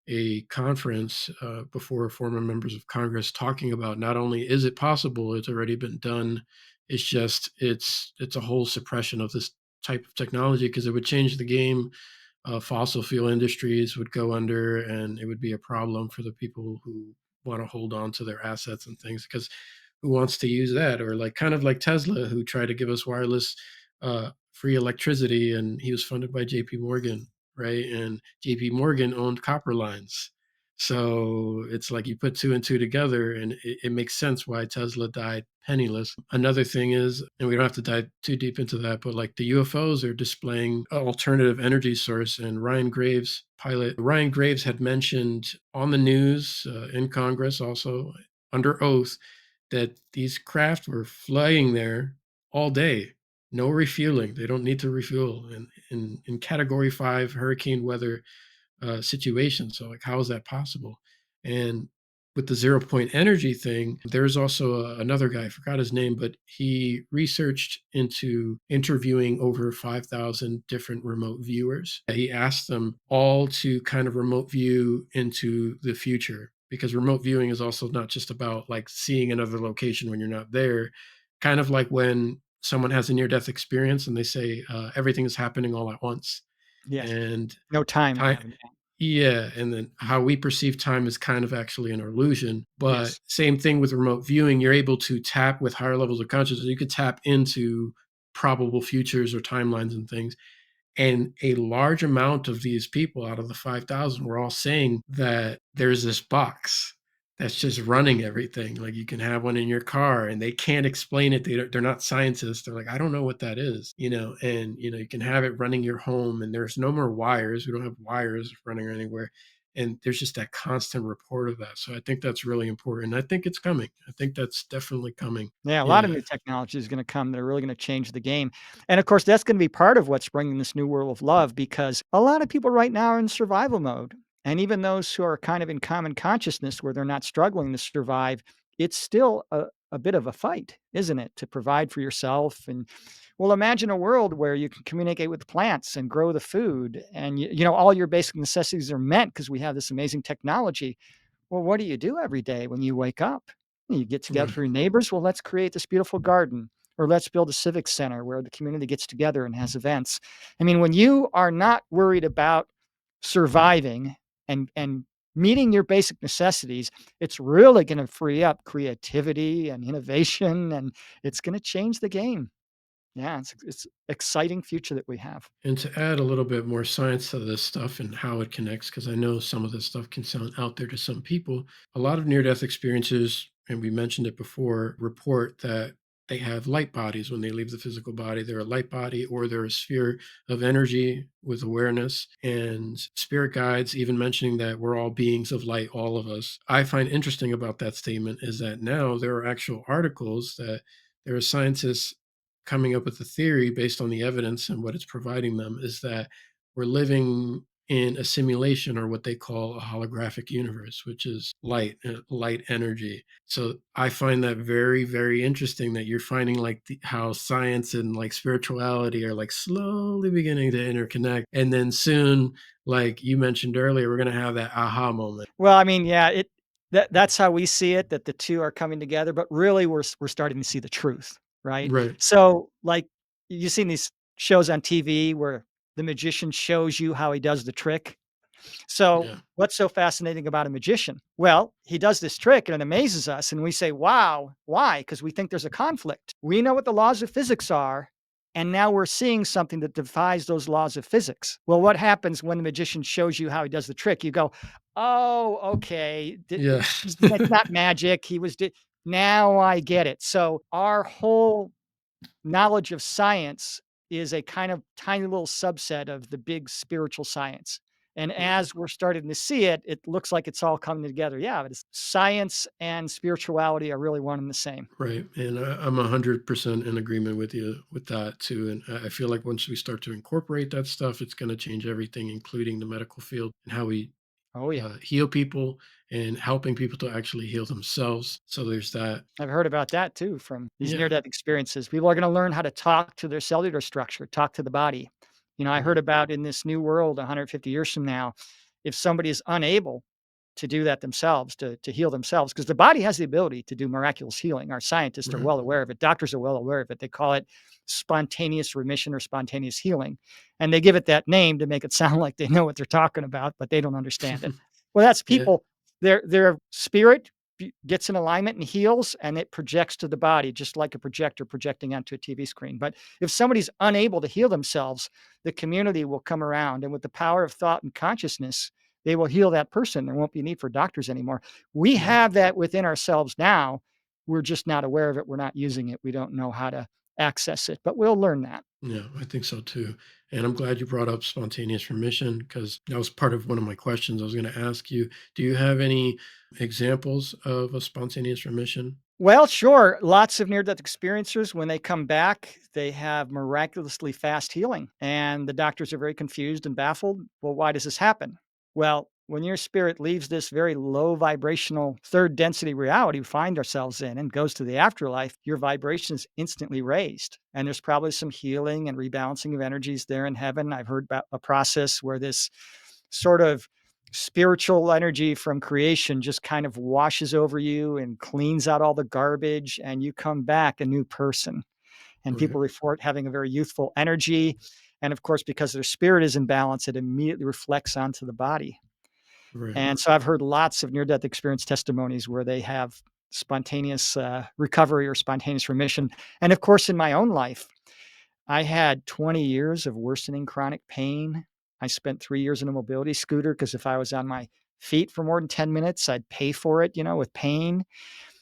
a conference before former members of Congress talking about not only is it possible, it's already been done. It's just it's a whole suppression of this type of technology because it would change the game. Fossil fuel industries would go under, and it would be a problem for the people who want to hold on to their assets and things because who wants to use that? Or like kind of like Tesla, who tried to give us wireless free electricity, and he was funded by JP Morgan, right? And JP Morgan owned copper lines. So it's like you put two and two together, and it makes sense why Tesla died penniless. Another thing is, and we don't have to dive too deep into that, but like the UFOs are displaying an alternative energy source. And Ryan Graves, pilot Ryan Graves, had mentioned on the news, in Congress, also under oath, that these craft were flying there all day, no refueling. They don't need to refuel in Category 5 hurricane weather situation. So like, how is that possible? And with the 0 point energy thing, there's also another guy, I forgot his name, but he researched into interviewing over 5,000 different remote viewers. He asked them all to kind of remote view into the future, because remote viewing is also not just about like seeing another location when you're not there. Kind of like when someone has a near-death experience and they say everything is happening all at once. Yes. And No time time, having. yeah, and then how we perceive time is kind of actually an illusion. But Yes. same thing with remote viewing, you're able to tap with higher levels of consciousness. You could tap into probable futures or timelines and things. And a large amount of these people out of the 5,000 were all saying that there's this box that's just running everything. Like you can have one in your car and they can't explain it. They're not scientists. They're like, I don't know what that is, and, you can have it running your home and there's no more wires. We don't have wires running anywhere. And there's just that constant report of that. So I think that's really important. I think it's coming. I think that's definitely coming. Yeah, a lot of Yeah. new technology is gonna come that are really gonna change the game, and, of course, that's gonna be part of what's bringing this new world of love, because a lot of people right now are in survival mode, and even those who are kind of in common consciousness where they're not struggling to survive, it's still a bit of a fight, isn't it, to provide for yourself, and well, imagine a world where you can communicate with plants and grow the food, and, all your basic necessities are met because we have this amazing technology. Well, what do you do every day when you wake up? You get together Right. for your neighbors. Well, let's create this beautiful garden, or let's build a civic center where the community gets together and has events. I mean, when you are not worried about surviving and meeting your basic necessities, it's really going to free up creativity and innovation, and it's going to change the game. Yeah, it's exciting future that we have. And to add a little bit more science to this stuff and how it connects, because I know some of this stuff can sound out there to some people, a lot of near death experiences, and we mentioned it before, report that they have light bodies when they leave the physical body. They're a light body or they're a sphere of energy with awareness. And spirit guides, even mentioning that we're all beings of light, all of us. I find interesting about that statement is that now there are actual articles that there are scientists coming up with a theory based on the evidence and what it's providing them, is that we're living in a simulation, or what they call a holographic universe, which is light energy. So I find that very, very interesting that you're finding like how science and like spirituality are like slowly beginning to interconnect. And then soon, like you mentioned earlier, we're going to have that aha moment. Well, I mean, yeah, that's how we see it, that the 2 are coming together, but really we're starting to see the truth, right? Right. So, like, you've seen these shows on TV where the magician shows you how he does the trick. So, Yeah. what's so fascinating about a magician? Well, he does this trick and it amazes us, and we say, "Wow, why?" Because we think there's a conflict. We know what the laws of physics are, and now we're seeing something that defies those laws of physics. Well, what happens when the magician shows you how he does the trick? You go, "Oh, okay. Yeah. That's not magic. Now I get it." So, our whole knowledge of science is a kind of tiny little subset of the big spiritual science. And as we're starting to see it, it looks like it's all coming together. Yeah, but science and spirituality are really one and the same. Right. And I'm 100% in agreement with you with that too. And I feel like once we start to incorporate that stuff, it's going to change everything, including the medical field and how we Oh, yeah. heal people and helping people to actually heal themselves. So there's that. I've heard about that too from these Yeah. near death experiences. People are going to learn how to talk to their cellular structure, talk to the body. I Right. heard about in this new world 150 years from now, if somebody is unable to do that themselves, to heal themselves, because the body has the ability to do miraculous healing. Our scientists are Right. well aware of it. Doctors are well aware of it. They call it spontaneous remission or spontaneous healing. And they give it that name to make it sound like they know what they're talking about, but they don't understand it. Well, that's Yeah. people, their spirit gets in alignment and heals, and it projects to the body, just like a projector projecting onto a TV screen. But if somebody's unable to heal themselves, the community will come around, and with the power of thought and consciousness, they will heal that person. There won't be need for doctors anymore. We Right. have that within ourselves now. We're just not aware of it. We're not using it. We don't know how to access it, but we'll learn that. Yeah, I think so too. And I'm glad you brought up spontaneous remission because that was part of one of my questions I was going to ask you. Do you have any examples of a spontaneous remission? Well, sure. Lots of near death experiencers, when they come back, they have miraculously fast healing. And the doctors are very confused and baffled. Well, why does this happen? Well, when your spirit leaves this very low vibrational third density reality we find ourselves in and goes to the afterlife, your vibration is instantly raised. And there's probably some healing and rebalancing of energies there in heaven. I've heard about a process where this sort of spiritual energy from creation just kind of washes over you and cleans out all the garbage, and you come back a new person. And Right, people report having a very youthful energy. And of course, because their spirit is in balance, it immediately reflects onto the body. right. And so I've heard lots of near death experience testimonies where they have spontaneous recovery or spontaneous remission. And of course, in my own life, I had 20 years of worsening chronic pain. I spent 3 years in a mobility scooter because if I was on my feet for more than 10 minutes, I'd pay for it, with pain.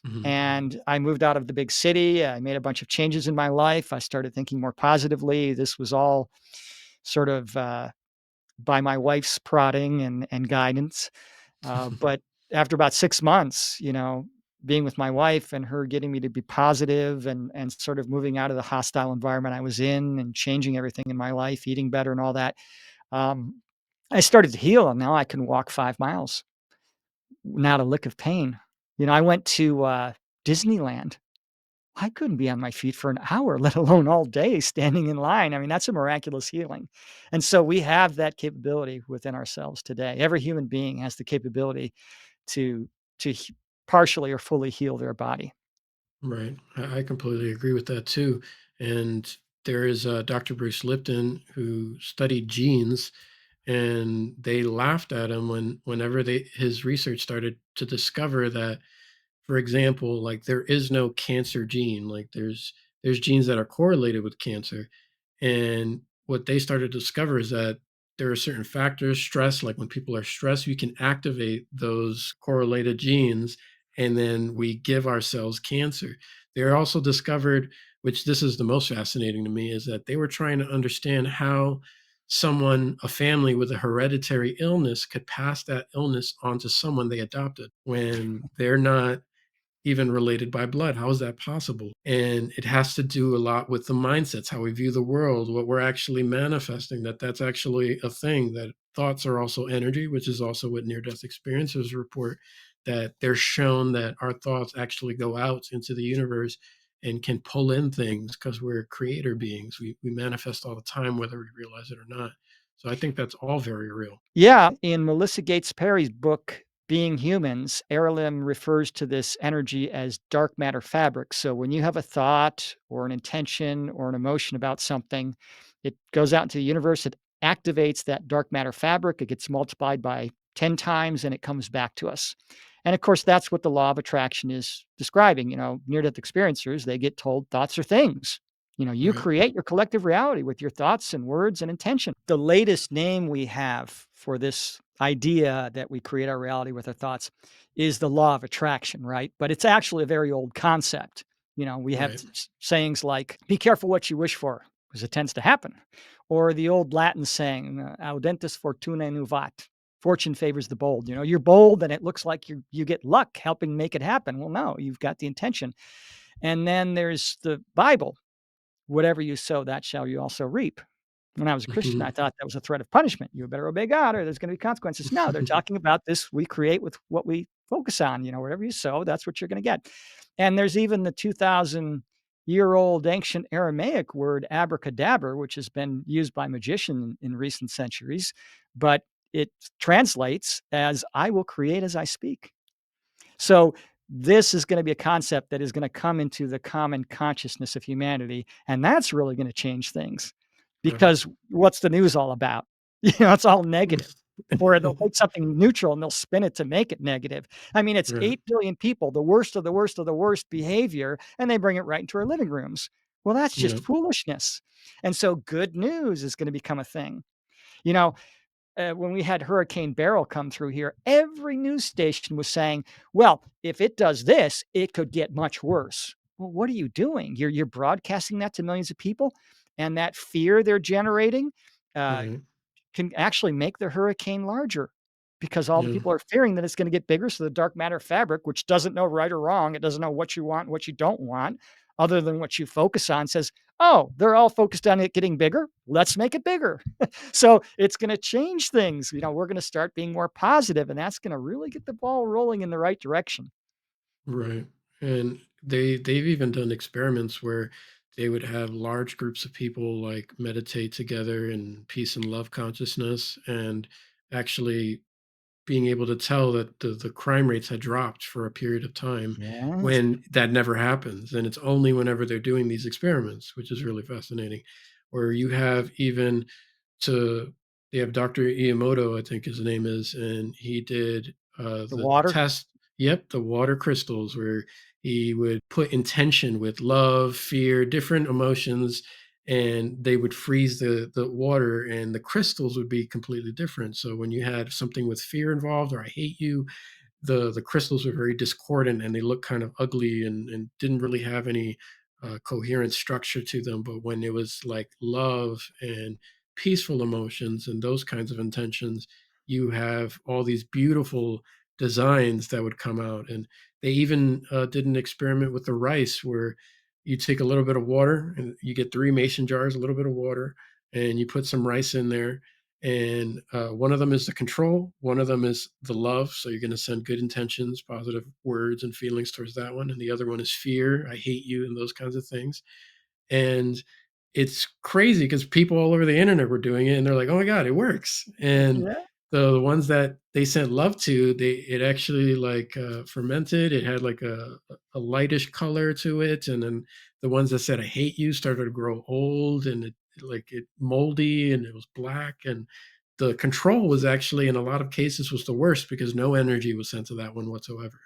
Mhm. And I moved out of the big city. I made a bunch of changes in my life. I started thinking more positively. This was all sort of by my wife's prodding and guidance. But after about 6 months, being with my wife and her getting me to be positive and sort of moving out of the hostile environment I was in and changing everything in my life, eating better and all that, um, I started to heal, and now I can walk 5 miles, not a lick of pain. I went to, Disneyland. I couldn't be on my feet for an hour, let alone all day standing in line. I mean, that's a miraculous healing. And so we have that capability within ourselves today. Every human being has the capability to partially or fully heal their body. Right. I completely agree with that too. And there is Dr. Bruce Lipton who studied genes, and they laughed at him whenever his research started to discover that, for example, like there is no cancer gene. Like there's genes that are correlated with cancer. And what they started to discover is that there are certain factors, stress, like when people are stressed, we can activate those correlated genes, and then we give ourselves cancer. They're also discovered, which this is the most fascinating to me, is that they were trying to understand how a family with a hereditary illness could pass that illness on to someone they adopted when they're not even related by blood. How is that possible? And it has to do a lot with the mindsets, how we view the world, what we're actually manifesting, that's actually a thing, that thoughts are also energy, which is also what near death experiences report, that they're shown that our thoughts actually go out into the universe and can pull in things because we're creator beings. We manifest all the time, whether we realize it or not. So I think that's all very real. Yeah, in Melissa Gates Perry's book, Being Humans, Erilym refers to this energy as dark matter fabric. So when you have a thought or an intention or an emotion about something, it goes out into the universe, it activates that dark matter fabric, it gets multiplied by 10 times, and it comes back to us. And of course, that's what the law of attraction is describing. Near death experiencers, they get told thoughts are things. You Right, create your collective reality with your thoughts and words and intention. The latest name we have for this idea that we create our reality with our thoughts is the law of attraction, right? But it's actually a very old concept. We have right. sayings like, be careful what you wish for, because it tends to happen. Or the old Latin saying, audentis fortunae nuvat, fortune favors the bold. You're bold and it looks like you get luck helping make it happen. Well, no, you've got the intention. And then there's the Bible, whatever you sow, that shall you also reap. When I was a Christian, I thought that was a threat of punishment. You better obey God or there's going to be consequences. No, they're talking about this we create with what we focus on. Whatever you sow, that's what you're going to get. And there's even the 2,000-year-old ancient Aramaic word abracadabra, which has been used by magicians in recent centuries, but it translates as I will create as I speak. So this is going to be a concept that is going to come into the common consciousness of humanity, and that's really going to change things Right. because what's the news all about? It's all negative. Or they'll take something neutral and they'll spin it to make it negative. I mean, it's Right. 8 billion people, the worst of the worst of the worst behavior, and they bring it right into our living rooms. Well, that's just Yeah. foolishness. And so good news is going to become a thing. You know, when we had Hurricane Beryl come through here, every news station was saying, "Well, if it does this, it could get much worse." Well, what are you doing? You're broadcasting that to millions of people, and that fear they're generating uh, Right. can actually make the hurricane larger because all the Yeah. people are fearing that it's going to get bigger. So the dark matter fabric, which doesn't know right or wrong, it doesn't know what you want and what you don't want, other than what you focus on, says, "Oh, they're all focused on it getting bigger. Let's make it bigger." So it's going to change things. We're going to start being more positive, and that's going to really get the ball rolling in the right direction. Right. And they've even done experiments where they would have large groups of people like meditate together in peace and love consciousness, and actually being able to tell that the crime rates had dropped for a period of time Yes. when that never happens. And it's only whenever they're doing these experiments, which is really fascinating, where you have even to they have Dr. Iamoto, I think his name is, and he did The the water. test. Yep, the water crystals, where he would put intention with love, fear, different emotions, and they would freeze the water, and the crystals would be completely different. So when you had something with fear involved, or I hate you, the crystals were very discordant and they looked kind of ugly, and didn't really have any coherent structure to them. But when it was like love and peaceful emotions and those kinds of intentions, you have all these beautiful designs that would come out. And they even did an experiment with the rice, where you take a little bit of water and you get 3 mason jars, a little bit of water, and you put some rice in there, and one of them is the control, one of them is the love, so you're going to send good intentions, positive words and feelings towards that one, and the other one is fear, I hate you, and those kinds of things. And it's crazy because people all over the internet were doing it, and they're like, oh my god, it works. And Yeah. the ones that they sent love to, it actually like fermented, it had like a lightish color to it. And then the ones that said I hate you started to grow old, and it moldy, and it was black. And the control was actually, in a lot of cases, was the worst, because no energy was sent to that one whatsoever.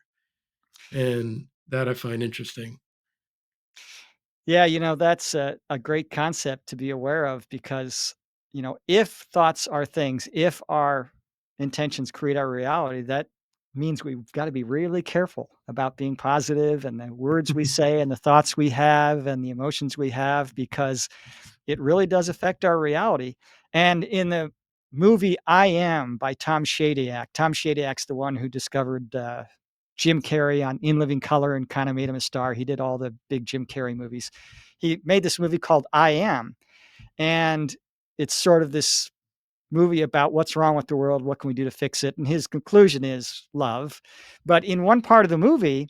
And that I find interesting. Yeah, that's a great concept to be aware of because, if thoughts are things, if our intentions create our reality, that means we've got to be really careful about being positive and the words we say and the thoughts we have and the emotions we have because it really does affect our reality. And in the movie I Am by Tom Shadyack's the one who discovered Jim Carrey on In Living Color and kind of made him a star. He did all the big Jim Carrey movies. He made this movie called I Am, and it's sort of this movie about what's wrong with the world, what can we do to fix it, and his conclusion is love. But in one part of the movie,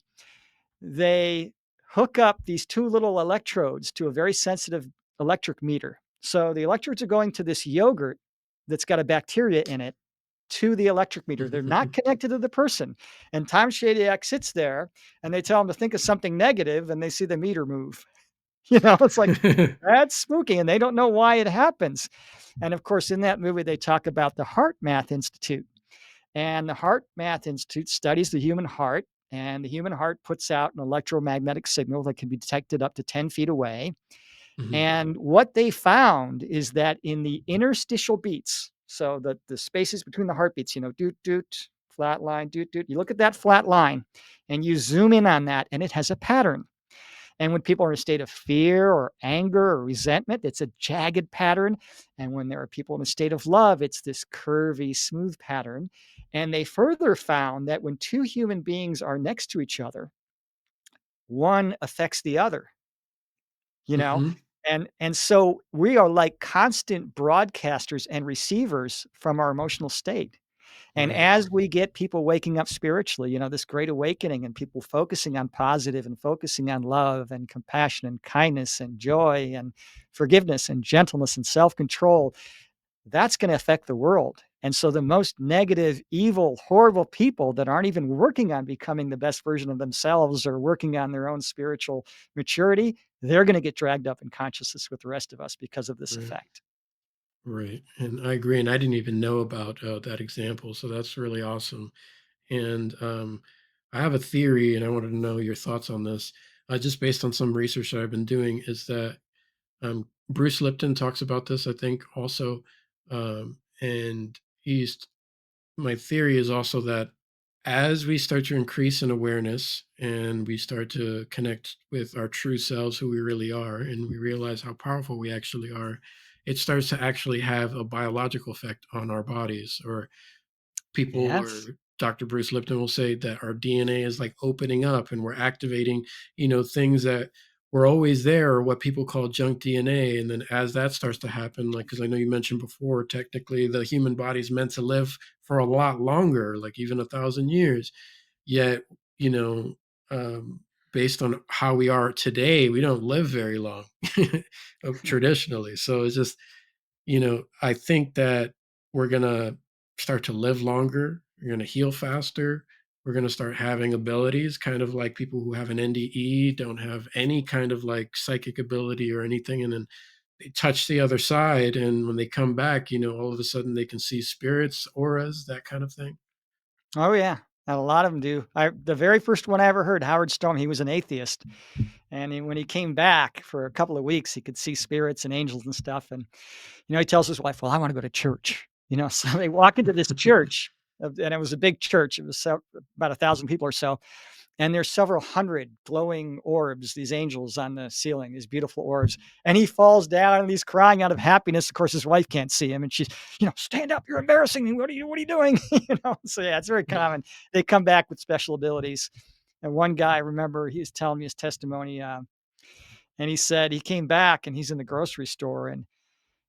they hook up these two little electrodes to a very sensitive electric meter. So the electrodes are going to this yogurt that's got a bacteria in it to the electric meter. They're not connected to the person. And Tom Shadyac sits there and they tell him to think of something negative and they see the meter move. It's like, that's spooky and they don't know why it happens. And of course, in that movie, they talk about the Heart Math Institute. And the Heart Math Institute studies the human heart. And the human heart puts out an electromagnetic signal that can be detected up to 10 feet away. Mhm. And what they found is that in the interstitial beats, so the spaces between the heartbeats, doot, doot, flat line, doot, doot, you look at that flat line and you zoom in on that, and it has a pattern. And when people are in a state of fear or anger or resentment, it's a jagged pattern. And when there are people in a state of love, it's this curvy, smooth pattern. And they further found that when two human beings are next to each other, one affects the other, you know? Mhm. And so we are like constant broadcasters and receivers from our emotional state. And Right. as we get people waking up spiritually, this great awakening and people focusing on positive and focusing on love and compassion and kindness and joy and forgiveness and gentleness and self-control, that's going to affect the world. And so the most negative, evil, horrible people that aren't even working on becoming the best version of themselves or working on their own spiritual maturity, they're going to get dragged up in consciousness with the rest of us because of this Right. effect. Right. And I agree. And I didn't even know about that example. So that's really awesome. And I have a theory, and I wanted to know your thoughts on this. Just based on some research that I've been doing, is that Bruce Lipton talks about this, I think, also. And my theory is also that as we start to increase in awareness and we start to connect with our true selves, who we really are, and we realize how powerful we actually are, it starts to actually have a biological effect on our bodies. Or people, or Yes. Dr. Bruce Lipton will say that our DNA is like opening up and we're activating, things that were always there, or what people call junk DNA. And then as that starts to happen, like, because I know you mentioned before, technically the human body is meant to live for a lot longer, like even 1,000 years. Yet, you know, um, based on how we are today, we don't live very long traditionally. So it's just, I think that we're going to start to live longer. We're going to heal faster. We're going to start having abilities, kind of like people who have an NDE don't have any kind of like psychic ability or anything. And then they touch the other side. And when they come back, all of a sudden they can see spirits, auras, that kind of thing. Oh, yeah. A lot of them do. The very first one I ever heard, Howard Stone, he was an atheist. And when he came back for a couple of weeks, he could see spirits and angels and stuff. And, he tells his wife, well, I want to go to church. So they walk into this church, and it was a big church. It was about 1,000 people or so. And there's several hundred glowing orbs, these angels on the ceiling, these beautiful orbs. And he falls down and he's crying out of happiness. Of course, his wife can't see him. And she's, stand up, you're embarrassing me. What are you doing? So yeah, it's very common. They come back with special abilities. And one guy, I remember, he was telling me his testimony. And he said he came back and he's in the grocery store and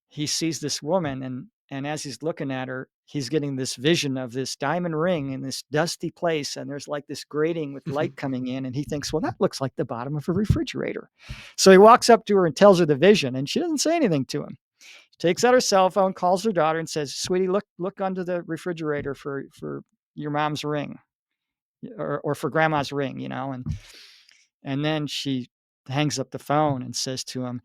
he sees this woman, and as he's looking at her, he's getting this vision of this diamond ring in this dusty place, and there's like this grating with light coming in, and he thinks, well, that looks like the bottom of a refrigerator. So he walks up to her and tells her the vision, and she doesn't say anything to him. She takes out her cell phone, calls her daughter, and says, sweetie, look under the refrigerator for your mom's ring, or for grandma's ring, and then she hangs up the phone and says to him,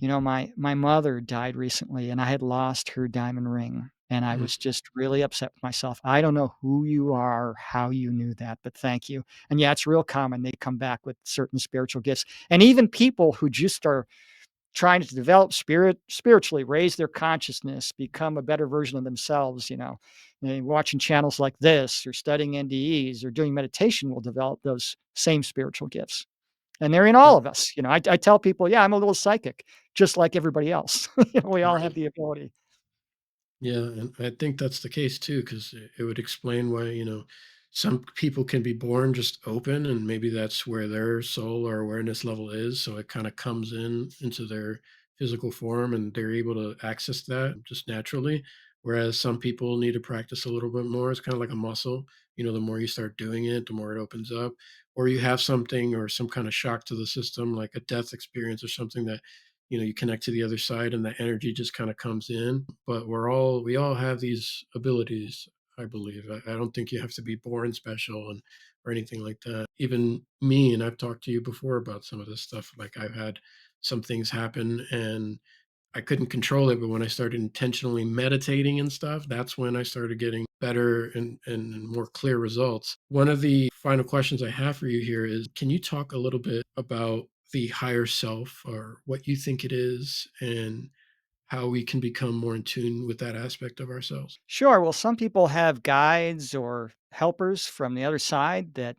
my mother died recently and I had lost her diamond ring. And I was just really upset with myself. I don't know who you are, or how you knew that, but thank you. And yeah, it's real common. They come back with certain spiritual gifts. And even people who just are trying to develop spiritually, raise their consciousness, become a better version of themselves, and watching channels like this or studying NDEs or doing meditation will develop those same spiritual gifts. And they're in all of us. I tell people, yeah, I'm a little psychic, just like everybody else. We all have Right. the ability. Yeah, and I think that's the case too, because it would explain why, some people can be born just open, and maybe that's where their soul or awareness level is. So it kind of comes into their physical form, and they're able to access that just naturally. Whereas some people need to practice a little bit more. It's kind of like a muscle. The more you start doing it, the more it opens up. Or you have something or some kind of shock to the system, like a death experience or something that you connect to the other side and the energy just kind of comes in. But we all have these abilities, I believe. I don't think you have to be born special and or anything like that. Even me, and I've talked to you before about some of this stuff, like I've had some things happen and I couldn't control it, but when I started intentionally meditating and stuff, that's when I started getting better and more clear results. One of the final questions I have for you here is, can you talk a little bit about the higher self, or what you think it is, and how we can become more in tune with that aspect of ourselves? Sure. Well, some people have guides or helpers from the other side that,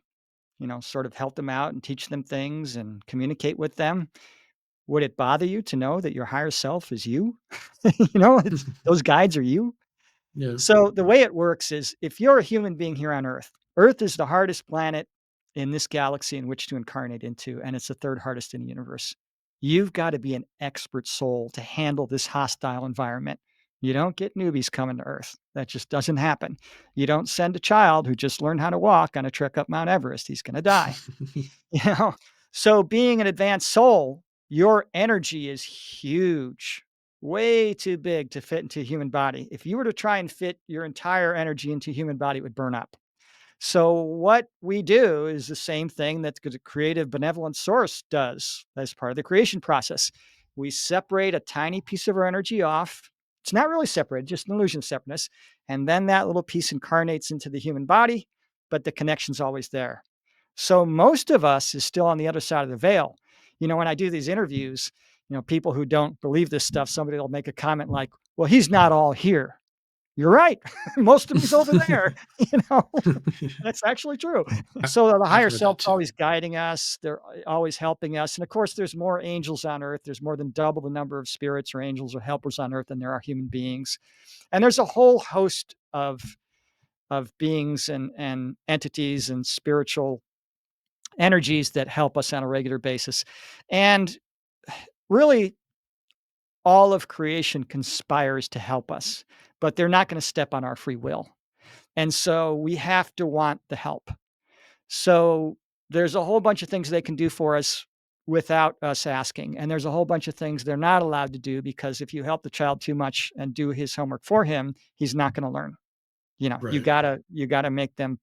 sort of help them out and teach them things and communicate with them. Would it bother you to know that your higher self is you? It's those guides are you. Yeah. So the way it works is if you're a human being here on Earth, Earth is the hardest planet in this galaxy in which to incarnate into, and it's the third hardest in the universe. You've got to be an expert soul to handle this hostile environment. You don't get newbies coming to Earth. That just doesn't happen. You don't send a child who just learned how to walk on a trek up Mount Everest. He's going to die. You know? So being an advanced soul, your energy is huge, way too big to fit into a human body. If you were to try and fit your entire energy into a human body, it would burn up. So what we do is the same thing that the creative benevolent source does as part of the creation process. We separate a tiny piece of our energy off It's not really separated, just an illusion of separateness. And then that little piece incarnates into the human body, but the connection's always there. So most of us is still on the other side of the veil. When I do these interviews, people who don't believe this stuff, somebody will make a comment like, well, he's not all here. You're right. Most of he's over there. That's actually true. So the I've higher heard that self's too. always guiding us. They're always helping us. And of course, there's more angels on earth. There's more than double the number of spirits or angels or helpers on earth than there are human beings. And there's a whole host of beings and entities and spiritual energies that help us on a regular basis. And really, all of creation conspires to help us, but they're not going to step on our free will. And so we have to want the help. So there's a whole bunch of things they can do for us without us asking. And there's a whole bunch of things they're not allowed to do, because if you help the child too much and do his homework for him, he's not going to learn. You Right. gotta make them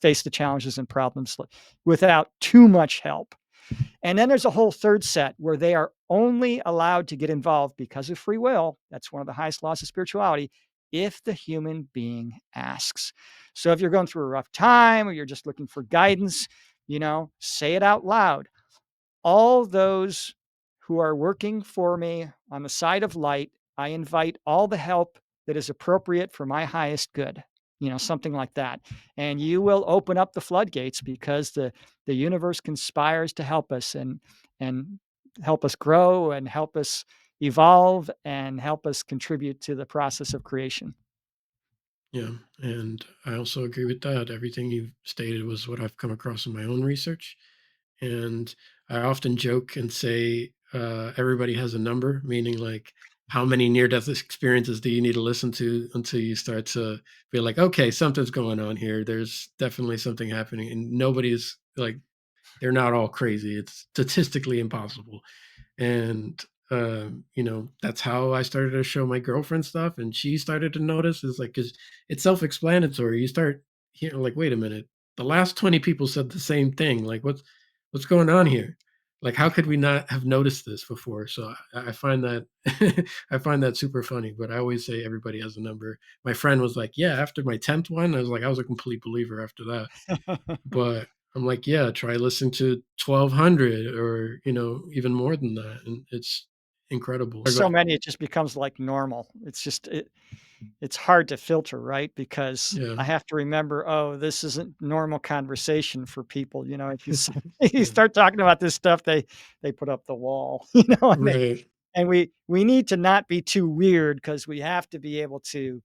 face the challenges and problems without too much help. And then there's a whole third set where they are only allowed to get involved because of free will. That's one of the highest laws of spirituality, if the human being asks. So if you're going through a rough time or you're just looking for guidance, say it out loud. All those who are working for me on the side of light, I invite all the help that is appropriate for my highest good. Something like that. And you will open up the floodgates, because the universe conspires to help us and help us grow and help us evolve and help us contribute to the process of creation. Yeah. And I also agree with that. Everything you've stated was what I've come across in my own research. And I often joke and say everybody has a number, meaning like how many near-death experiences do you need to listen to until you start to feel like, okay, something's going on here. There's definitely something happening, and nobody's like, they're not all crazy. It's statistically impossible. And that's how I started to show my girlfriend stuff, and she started to notice. Is like, because it's self-explanatory. You start hearing like, wait a minute, the last 20 people said the same thing. Like, what's going on here? Like, how could we not have noticed this before? So I find that I find that super funny. But I always say everybody has a number. My friend was like, yeah, after my 10th one, I was like, I was a complete believer after that. But I'm like, yeah, try listening to 1,200 or, even more than that. And it's incredible. So many, it just becomes like normal. It's hard to filter, right? Because Yeah. I have to remember, oh, this isn't normal conversation for people. If you Yeah. start talking about this stuff, they put up the wall. Right. And we need to not be too weird, because we have to be able to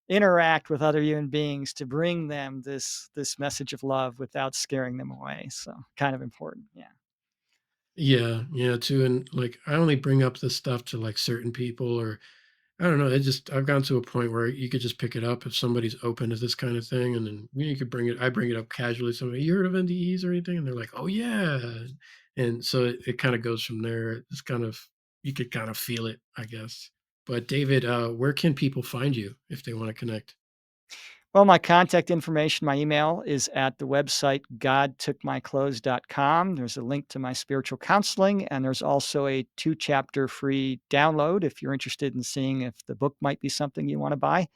interact with other human beings to bring them this message of love without scaring them away. So kind of important. Yeah. Yeah. Yeah. Too. And like, I only bring up this stuff to like certain people, or I don't know. I've gotten to a point where you could just pick it up if somebody's open to this kind of thing. And then you could I bring it up casually. Somebody, you heard of NDEs or anything? And they're like, oh, yeah. And so it kind of goes from there. It's kind of, you could kind of feel it, I guess. But David, where can people find you if they want to connect? Well, my contact information, my email is at the website godtookmyclothes.com. There's a link to my spiritual counseling, and there's also a 2-chapter free download if you're interested in seeing if the book might be something you want to buy.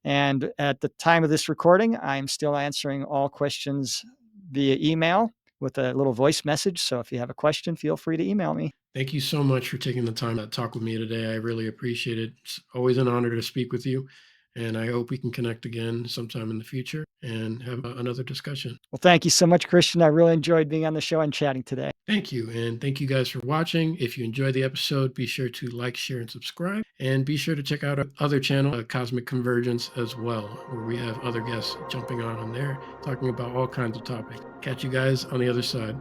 And at the time of this recording, I'm still answering all questions via email with a little voice message. So if you have a question, feel free to email me. Thank you so much for taking the time to talk with me today. I really appreciate it. It's always an honor to speak with you. And I hope we can connect again sometime in the future and have another discussion. Well, thank you so much, Christian. I really enjoyed being on the show and chatting today. Thank you. And thank you guys for watching. If you enjoyed the episode, be sure to like, share, and subscribe. And be sure to check out our other channel, Cosmic Convergence, as well, where we have other guests jumping on there, talking about all kinds of topics. Catch you guys on the other side.